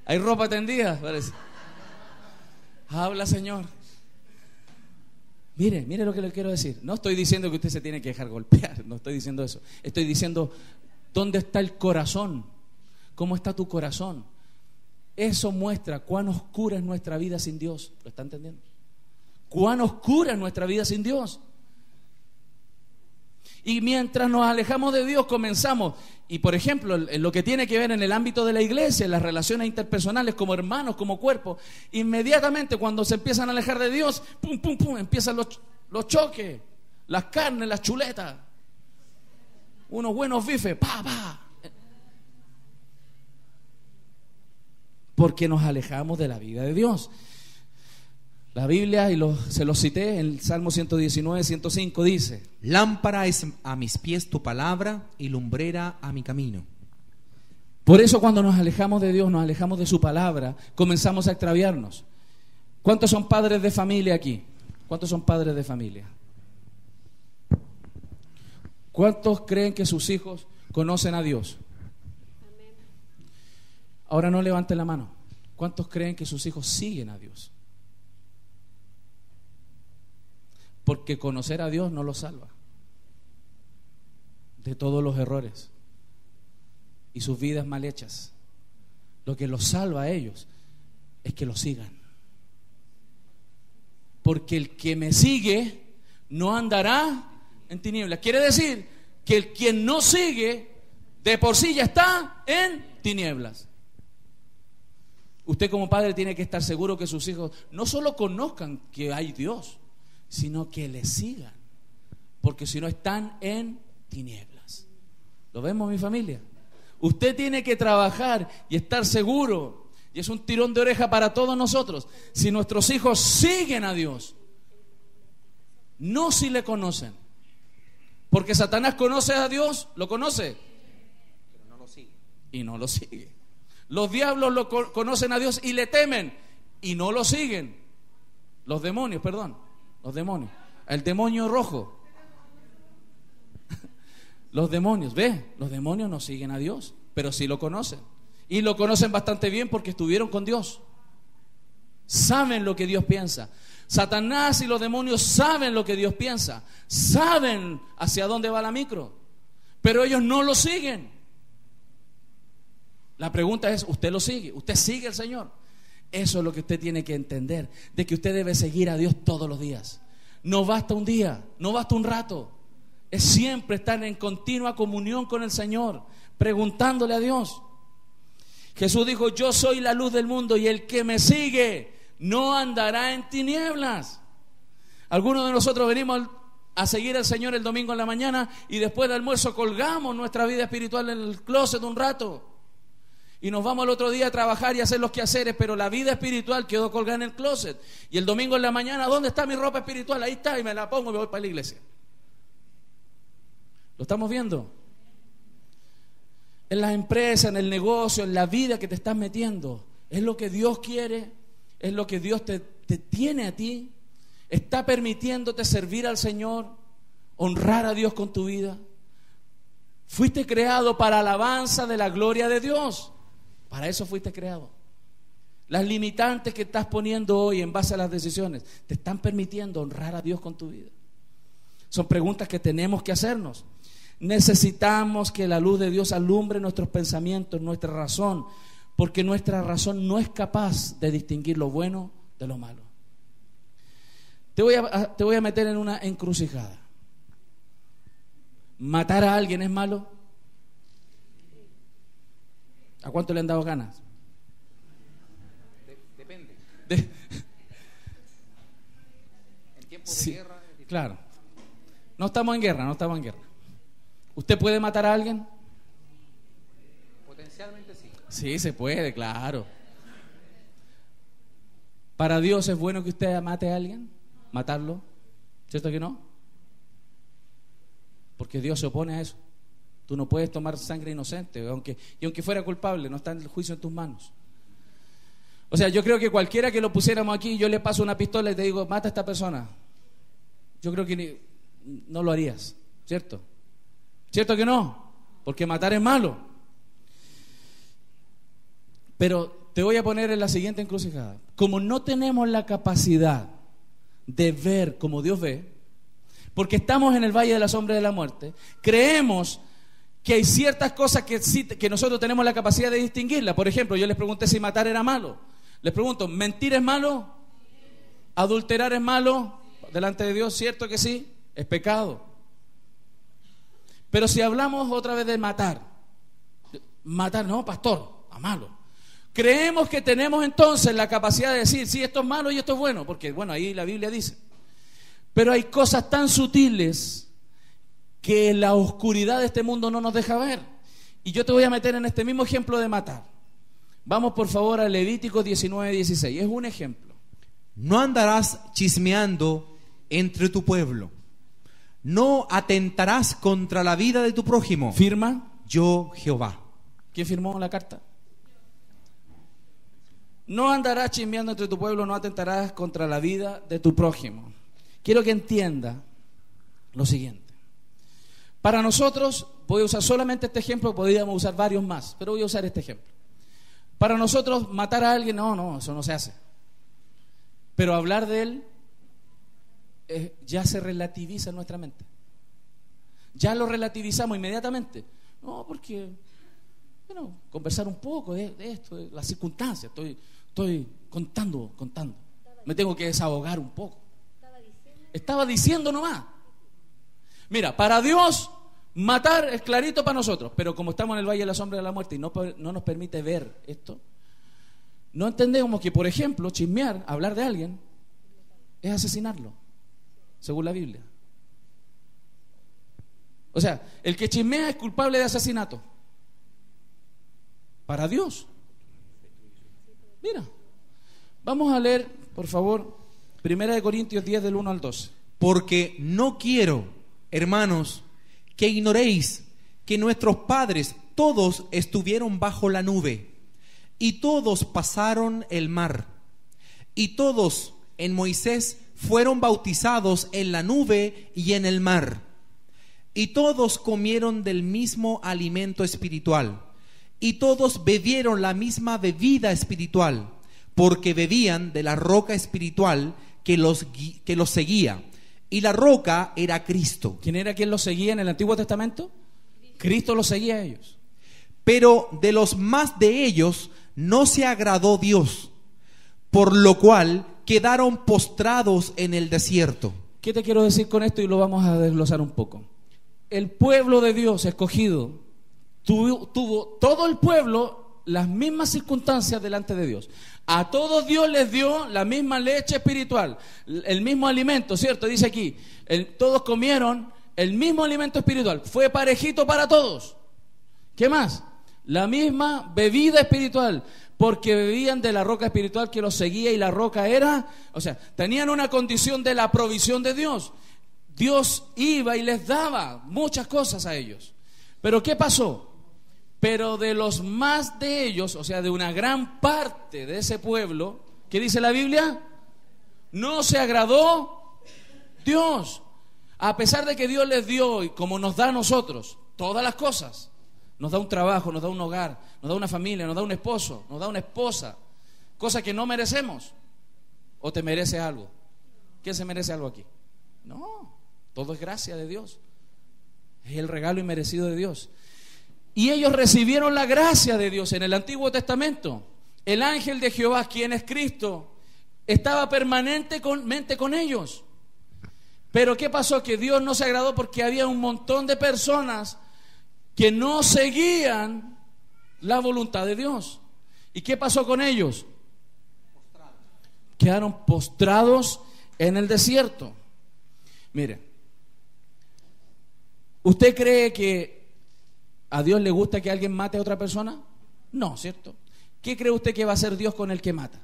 Hay ropa tendida, parece. Habla, Señor. Mire lo que le quiero decir. No estoy diciendo que usted se tiene que dejar golpear, no estoy diciendo eso. Estoy diciendo dónde está el corazón, cómo está tu corazón. Eso muestra cuán oscura es nuestra vida sin Dios. ¿Lo está entendiendo? Cuán oscura es nuestra vida sin Dios. Y mientras nos alejamos de Dios, comenzamos. Y por ejemplo, en lo que tiene que ver en el ámbito de la iglesia, en las relaciones interpersonales, como hermanos, como cuerpo, inmediatamente cuando se empiezan a alejar de Dios, pum, pum, pum, empiezan los choques, las carnes, las chuletas, unos buenos bifes, pa. Porque nos alejamos de la vida de Dios. La Biblia, se los cité en el Salmo 119, 105, dice: lámpara es a mis pies tu palabra y lumbrera a mi camino. Por eso cuando nos alejamos de Dios, nos alejamos de su palabra, comenzamos a extraviarnos. ¿Cuántos son padres de familia aquí? ¿Cuántos son padres de familia? ¿Cuántos creen que sus hijos conocen a Dios? Ahora no levanten la mano. ¿Cuántos creen que sus hijos siguen a Dios? Porque conocer a Dios no los salva de todos los errores y sus vidas mal hechas. Lo que los salva a ellos es que los sigan. Porque el que me sigue no andará en tinieblas. Quiere decir que quien no sigue de por sí ya está en tinieblas. Usted como padre tiene que estar seguro que sus hijos no solo conozcan que hay Dios, sino que le sigan, porque si no están en tinieblas. ¿Lo vemos, mi familia? Usted tiene que trabajar y estar seguro, y es un tirón de oreja para todos nosotros, si nuestros hijos siguen a Dios, no si le conocen, Porque Satanás conoce a Dios, lo conoce, pero no lo sigue. y no lo sigue. Los diablos conocen a Dios y le temen y no lo siguen. Los demonios, el demonio rojo. Los demonios, los demonios no siguen a Dios, pero sí lo conocen. Y lo conocen bastante bien porque estuvieron con Dios. Saben lo que Dios piensa. Satanás y los demonios saben lo que Dios piensa. Saben hacia dónde va la micro, pero ellos no lo siguen. La pregunta es, ¿usted lo sigue? ¿Usted sigue al Señor? Eso es lo que usted tiene que entender, de que usted debe seguir a Dios todos los días. No basta un día, no basta un rato. Es siempre estar en continua comunión con el Señor, preguntándole a Dios. Jesús dijo, yo soy la luz del mundo y el que me sigue no andará en tinieblas. Algunos de nosotros venimos a seguir al Señor el domingo en la mañana y después del almuerzo colgamos nuestra vida espiritual en el closet un rato y nos vamos al otro día a trabajar y a hacer los quehaceres, pero la vida espiritual quedó colgada en el closet. Y el domingo en la mañana, ¿dónde está mi ropa espiritual? Ahí está, y me la pongo y me voy para la iglesia. ¿Lo estamos viendo? En las empresas, en el negocio, en la vida que te estás metiendo, ¿es lo que Dios quiere? ¿Es lo que Dios te tiene a ti? ¿Está permitiéndote servir al Señor? ¿Honrar a Dios con tu vida? Fuiste creado para alabanza de la gloria de Dios. Para eso fuiste creado. Las limitantes que estás poniendo hoy en base a las decisiones, ¿te están permitiendo honrar a Dios con tu vida? Son preguntas que tenemos que hacernos. Necesitamos que la luz de Dios alumbre nuestros pensamientos, nuestra razón, porque nuestra razón no es capaz de distinguir lo bueno de lo malo. Te voy a meter en una encrucijada. ¿Matar a alguien es malo? ¿A cuánto le han dado ganas? Depende. En tiempos Sí, de guerra. claro. No estamos en guerra. ¿Usted puede matar a alguien? Potencialmente sí. Sí, se puede, claro. ¿Para Dios es bueno que usted mate a alguien? ¿Matarlo? ¿Cierto que no? Porque Dios se opone a eso. Tú no puedes tomar sangre inocente, aunque fuera culpable, no está en el juicio en tus manos. O sea, yo creo que cualquiera que lo pusiéramos aquí, yo le paso una pistola y te digo, mata a esta persona. Yo creo que no lo harías, ¿cierto? ¿Cierto que no? Porque matar es malo. Pero te voy a poner en la siguiente encrucijada. Como no tenemos la capacidad de ver como Dios ve, porque estamos en el valle de la sombra de la muerte, creemos que hay ciertas cosas que nosotros tenemos la capacidad de distinguirlas. Por ejemplo, yo les pregunté si matar era malo. Les pregunto, ¿mentir es malo? ¿Adulterar es malo? Delante de Dios, ¿cierto que sí? Es pecado. Pero si hablamos otra vez de matar, no, pastor, a malo. Creemos que tenemos entonces la capacidad de decir, sí, esto es malo y esto es bueno, porque bueno, ahí la Biblia dice. Pero hay cosas tan sutiles que la oscuridad de este mundo no nos deja ver. Y yo te voy a meter en este mismo ejemplo de matar. Vamos por favor a Levítico 19:16. Es un ejemplo. No andarás chismeando entre tu pueblo. No atentarás contra la vida de tu prójimo. ¿Firma? Yo, Jehová. ¿Quién firmó la carta? No andarás chismeando entre tu pueblo, no atentarás contra la vida de tu prójimo. Quiero que entienda lo siguiente. Para nosotros, voy a usar solamente este ejemplo, podríamos usar varios más, pero voy a usar este ejemplo. Para nosotros, matar a alguien, no, eso no se hace. Pero hablar de él ya se relativiza en nuestra mente. Ya lo relativizamos inmediatamente. No, porque, bueno, conversar un poco de esto, de las circunstancias. Estoy contando. Me tengo que desahogar un poco. Estaba diciendo nomás. Mira, para Dios, matar es clarito para nosotros, pero como estamos en el valle de la sombra de la muerte y no nos permite ver esto, no entendemos que, por ejemplo, chismear, hablar de alguien, es asesinarlo, según la Biblia. O sea, el que chismea es culpable de asesinato. Para Dios. Mira, vamos a leer, por favor, 1 Corintios 10 del 1 al 12. Porque no quiero, hermanos, que ignoréis que nuestros padres todos estuvieron bajo la nube, y todos pasaron el mar, y todos en Moisés fueron bautizados en la nube y en el mar, y todos comieron del mismo alimento espiritual, y todos bebieron la misma bebida espiritual, porque bebían de la roca espiritual que los seguía, y la roca era Cristo. ¿Quién era quien los seguía en el Antiguo Testamento? Cristo los seguía a ellos. Pero de los más de ellos no se agradó Dios, por lo cual quedaron postrados en el desierto. ¿Qué te quiero decir con esto? Y lo vamos a desglosar un poco. El pueblo de Dios escogido tuvo todo el pueblo las mismas circunstancias delante de Dios. A todos Dios les dio la misma leche espiritual, el mismo alimento, ¿cierto? Dice aquí, todos comieron el mismo alimento espiritual, fue parejito para todos. ¿Qué más? La misma bebida espiritual, porque bebían de la roca espiritual que los seguía, y la roca era, o sea, tenían una condición de la provisión de Dios. Dios iba y les daba muchas cosas a ellos. Pero ¿qué pasó? Pero de los más de ellos, o sea, de una gran parte de ese pueblo, ¿qué dice la Biblia? No se agradó Dios. A pesar de que Dios les dio, y como nos da a nosotros, todas las cosas, nos da un trabajo, nos da un hogar, nos da una familia, nos da un esposo, nos da una esposa, cosa que no merecemos. ¿O te mereces algo? ¿Quién se merece algo aquí? No, todo es gracia de Dios, es el regalo inmerecido de Dios. Y ellos recibieron la gracia de Dios en el Antiguo Testamento. El ángel de Jehová, quien es Cristo, estaba permanentemente con ellos. Pero ¿qué pasó? Que Dios no se agradó porque había un montón de personas que no seguían la voluntad de Dios. ¿Y qué pasó con ellos? Quedaron postrados en el desierto. Mire, ¿usted cree que a Dios le gusta que alguien mate a otra persona? No, ¿cierto? ¿Qué cree usted que va a hacer Dios con el que mata?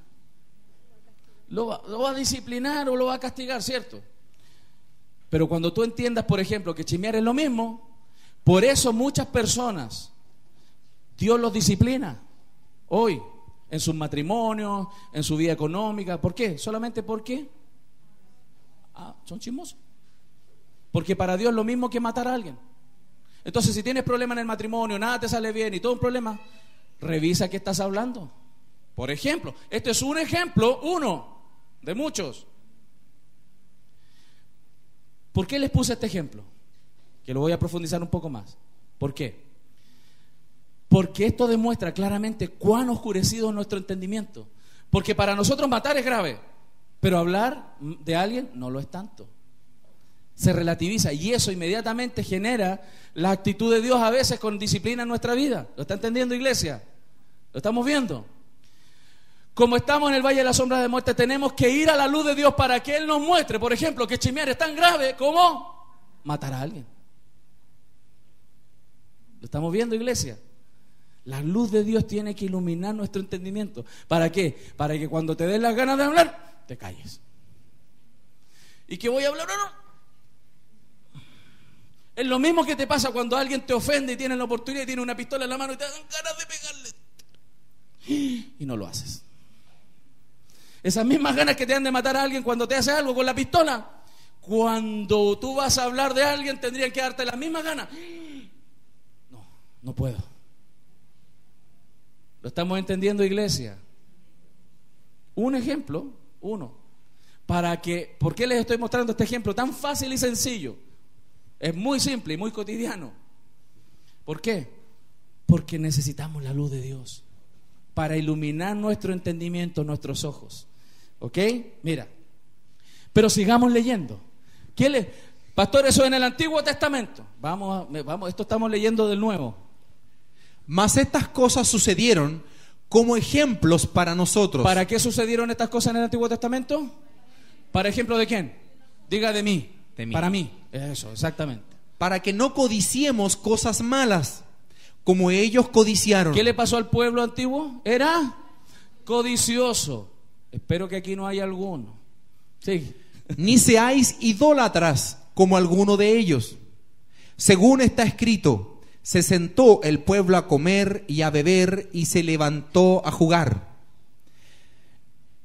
Lo va a disciplinar o lo va a castigar, ¿cierto? Pero cuando tú entiendas, por ejemplo, que chismear es lo mismo, por eso muchas personas Dios los disciplina hoy en sus matrimonios, en su vida económica. ¿Por qué? ¿Solamente por qué? Son chismosos. Porque para Dios es lo mismo que matar a alguien. Entonces, si tienes problemas en el matrimonio, nada te sale bien y todo un problema, revisa qué estás hablando. Por ejemplo, esto es un ejemplo, uno de muchos. ¿Por qué les puse este ejemplo? Que lo voy a profundizar un poco más. ¿Por qué? Porque esto demuestra claramente cuán oscurecido es nuestro entendimiento. Porque para nosotros matar es grave, pero hablar de alguien no lo es tanto. Se relativiza, y eso inmediatamente genera la actitud de Dios a veces con disciplina en nuestra vida. ¿Lo está entendiendo, iglesia? ¿Lo estamos viendo? Como estamos en el valle de la sombra de muerte, tenemos que ir a la luz de Dios para que Él nos muestre, por ejemplo, que chismear es tan grave como matar a alguien. ¿Lo estamos viendo, iglesia? La luz de Dios tiene que iluminar nuestro entendimiento. ¿Para qué? Para que cuando te den las ganas de hablar, te calles. ¿Y qué voy a hablar o no? Es lo mismo que te pasa cuando alguien te ofende y tienes la oportunidad y tiene una pistola en la mano y te dan ganas de pegarle y no lo haces. Esas mismas ganas que te dan de matar a alguien cuando te hace algo con la pistola, cuando tú vas a hablar de alguien tendrían que darte las mismas ganas. No puedo. ¿Lo estamos entendiendo, iglesia? Un ejemplo, uno. ¿Por qué les estoy mostrando este ejemplo tan fácil y sencillo? Es muy simple y muy cotidiano. ¿Por qué? Porque necesitamos la luz de Dios para iluminar nuestro entendimiento, nuestros ojos. ¿Ok? Mira. Pero sigamos leyendo. Pastor, eso en el Antiguo Testamento. Vamos, esto estamos leyendo del Nuevo. Mas estas cosas sucedieron como ejemplos para nosotros. ¿Para qué sucedieron estas cosas en el Antiguo Testamento? ¿Para ejemplo de quién? Diga de mí. De mí. Para mí. Eso, exactamente. Para que no codiciemos cosas malas, como ellos codiciaron. ¿Qué le pasó al pueblo antiguo? Era codicioso. Espero que aquí no haya alguno. Sí. Ni seáis idólatras como alguno de ellos, Según está escrito, se sentó el pueblo a comer y a beber y se levantó a jugar.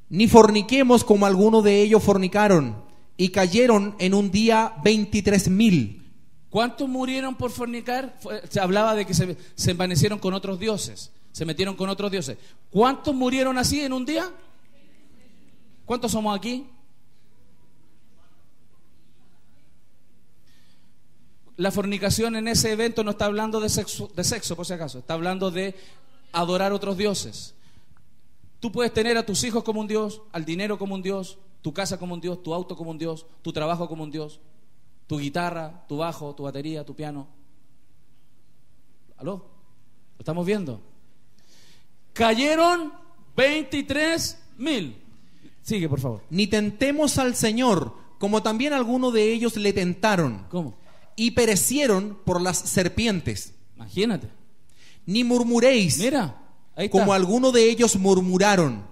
Ni forniquemos como algunos de ellos fornicaron y cayeron en un día 23,000. ¿Cuántos murieron por fornicar? Se hablaba de que se envanecieron con otros dioses, se metieron con otros dioses. ¿Cuántos murieron así en un día? ¿Cuántos somos aquí? La fornicación en ese evento no está hablando de sexo por si acaso, está hablando de adorar otros dioses. Tú puedes tener a tus hijos como un dios, al dinero como un dios, tu casa como un dios, tu auto como un dios, tu trabajo como un dios, tu guitarra, tu bajo, tu batería, tu piano. ¿Aló? ¿Lo estamos viendo? Cayeron 23,000. Sigue, por favor. Ni tentemos al Señor, como también algunos de ellos le tentaron. ¿Cómo? Y perecieron por las serpientes. Imagínate. Ni murmuréis, Mira, ahí está. como algunos de ellos murmuraron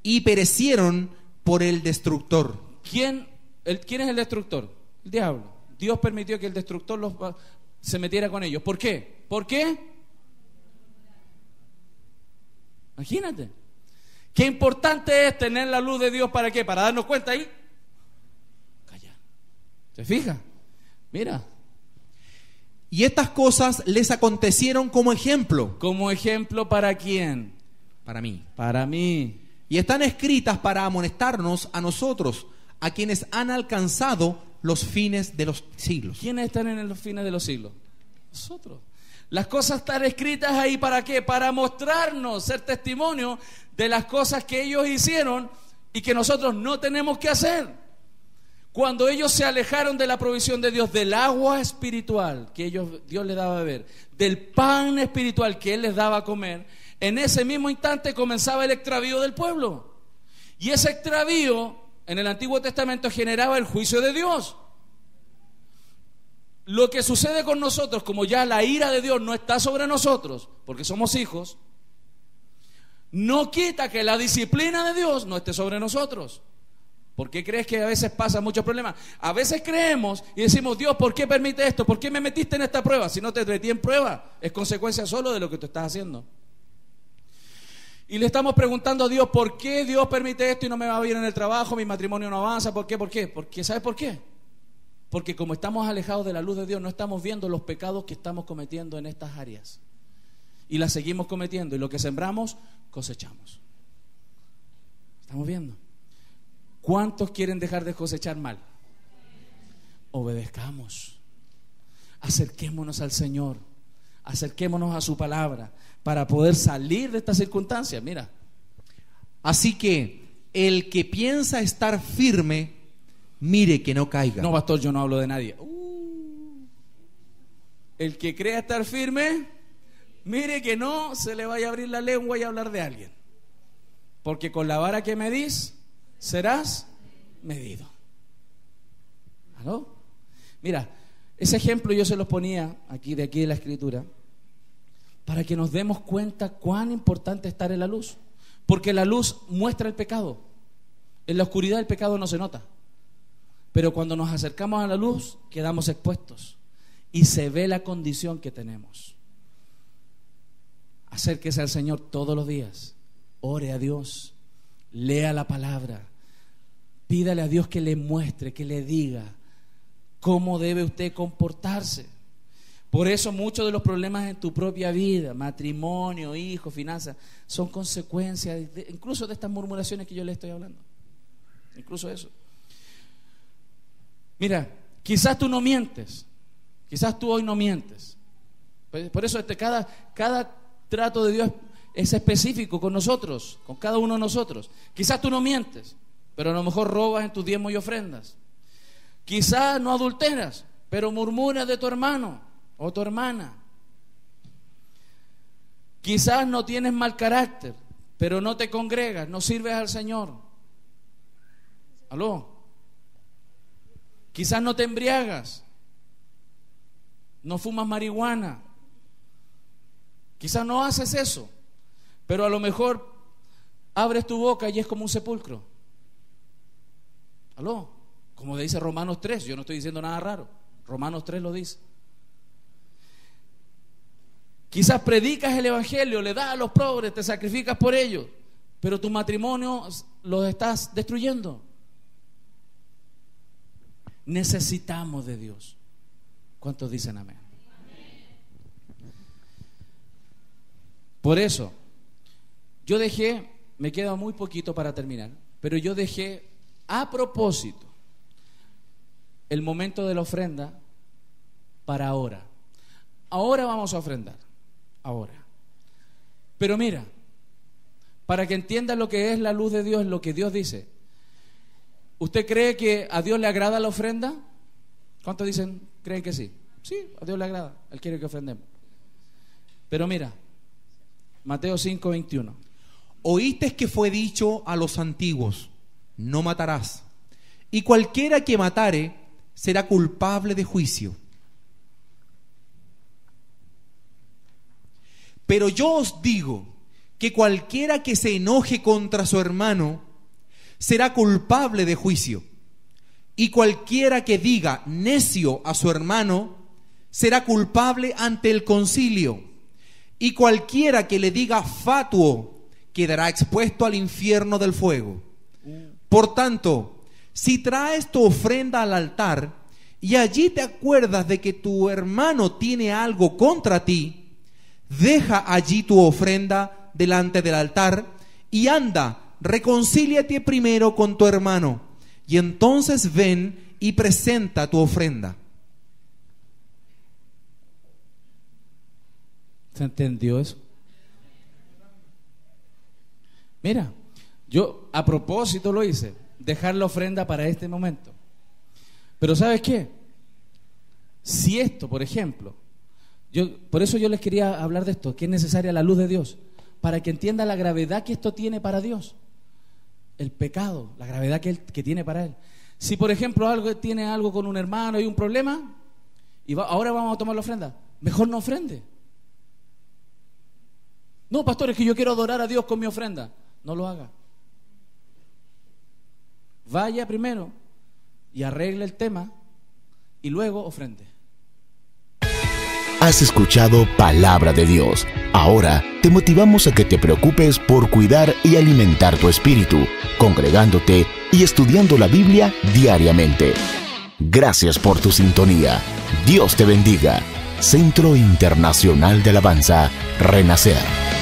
y perecieron por el destructor. ¿Quién es el destructor? El diablo. Dios permitió que el destructor se metiera con ellos. ¿Por qué? ¿Por qué? Imagínate. Qué importante es tener la luz de Dios. ¿Para qué? Para darnos cuenta ahí. Callar. ¿Se fija? Mira. Y estas cosas les acontecieron como ejemplo. ¿Como ejemplo para quién? Para mí. Para mí. Y están escritas para amonestarnos a nosotros, a quienes han alcanzado los fines de los siglos. ¿Quiénes están en los fines de los siglos? Nosotros. Las cosas están escritas ahí ¿para qué? Para mostrarnos, ser testimonio de las cosas que ellos hicieron y que nosotros no tenemos que hacer. Cuando ellos se alejaron de la provisión de Dios, del agua espiritual que Dios les daba a beber, del pan espiritual que Él les daba a comer, en ese mismo instante comenzaba el extravío del pueblo. Y ese extravío en el Antiguo Testamento generaba el juicio de Dios. Lo que sucede con nosotros, como ya la ira de Dios no está sobre nosotros, porque somos hijos, no quita que la disciplina de Dios no esté sobre nosotros. ¿Por qué crees que a veces pasan muchos problemas? A veces creemos y decimos, Dios, ¿por qué permite esto? ¿Por qué me metiste en esta prueba? Si no te metí en prueba, es consecuencia solo de lo que tú estás haciendo. Y le estamos preguntando a Dios, ¿por qué Dios permite esto y no me va bien en el trabajo, mi matrimonio no avanza? ¿Por qué? ¿Por qué? Porque, ¿sabes por qué? Porque como estamos alejados de la luz de Dios, no estamos viendo los pecados que estamos cometiendo en estas áreas. Y las seguimos cometiendo. Y lo que sembramos, cosechamos. ¿Estamos viendo? ¿Cuántos quieren dejar de cosechar mal? Obedezcamos. Acerquémonos al Señor. Acerquémonos a su palabra para poder salir de estas circunstancias. Mira. Así que el que piensa estar firme, mire que no caiga. No, pastor, yo no hablo de nadie. El que crea estar firme, mire que no se le vaya a abrir la lengua y hablar de alguien. Porque con la vara que medís, serás medido. ¿Aló? Mira, ese ejemplo yo se los ponía de aquí de la Escritura, para que nos demos cuenta cuán importante es estar en la luz. Porque la luz muestra el pecado. En la oscuridad el pecado no se nota. Pero cuando nos acercamos a la luz, quedamos expuestos y se ve la condición que tenemos. Acérquese al Señor todos los días, ore a Dios, lea la palabra, pídale a Dios que le muestre, que le diga cómo debe usted comportarse. Por eso muchos de los problemas en tu propia vida, matrimonio, hijos, finanzas, son consecuencias incluso de estas murmuraciones que yo le estoy hablando. Incluso eso. Mira, quizás tú no mientes, quizás tú hoy no mientes. Por eso cada trato de Dios es específico con nosotros, con cada uno de nosotros. Quizás tú no mientes, pero a lo mejor robas en tus diezmos y ofrendas. Quizás no adulteras, pero murmuras de tu hermano o tu hermana. Quizás no tienes mal carácter, pero no te congregas, no sirves al Señor. ¿Aló? Quizás no te embriagas, no fumas marihuana. Quizás no haces eso, pero a lo mejor abres tu boca y es como un sepulcro. ¿Aló? Como dice Romanos 3, yo no estoy diciendo nada raro. Romanos 3 lo dice. Quizás predicas el evangelio, le das a los pobres, te sacrificas por ellos, pero tu matrimonio los estás destruyendo. Necesitamos de Dios. ¿Cuántos dicen amén? Por eso, yo dejé, me queda muy poquito para terminar, pero yo dejé a propósito el momento de la ofrenda para ahora. Ahora vamos a ofrendar, ahora. Pero mira, para que entiendan lo que es la luz de Dios, lo que Dios dice. ¿Usted cree que a Dios le agrada la ofrenda? ¿Cuántos dicen, creen que sí? Sí, a Dios le agrada, Él quiere que ofrendemos. Pero mira, Mateo 5:21. Oíste que fue dicho a los antiguos, no matarás, y cualquiera que matare será culpable de juicio. Pero yo os digo que cualquiera que se enoje contra su hermano será culpable de juicio, y cualquiera que diga necio a su hermano será culpable ante el concilio, y cualquiera que le diga fatuo quedará expuesto al infierno del fuego. Por tanto, si traes tu ofrenda al altar y allí te acuerdas de que tu hermano tiene algo contra ti, deja allí tu ofrenda delante del altar y anda, reconcíliate primero con tu hermano, y entonces ven y presenta tu ofrenda. ¿Se entendió eso? Mira, yo a propósito lo hice, dejar la ofrenda para este momento. Pero ¿sabes qué? Si esto, por ejemplo, por eso yo les quería hablar de esto, que es necesaria la luz de Dios, para que entienda la gravedad que esto tiene para Dios. El pecado, la gravedad que tiene para Él. Si por ejemplo tiene algo con un hermano y un problema, y ahora vamos a tomar la ofrenda, mejor no ofrende. No, pastor, es que yo quiero adorar a Dios con mi ofrenda. No lo haga. Vaya primero y arregle el tema y luego ofrende. Has escuchado Palabra de Dios. Ahora te motivamos a que te preocupes por cuidar y alimentar tu espíritu, congregándote y estudiando la Biblia diariamente. Gracias por tu sintonía. Dios te bendiga. Centro Internacional de Alabanza, Renacer.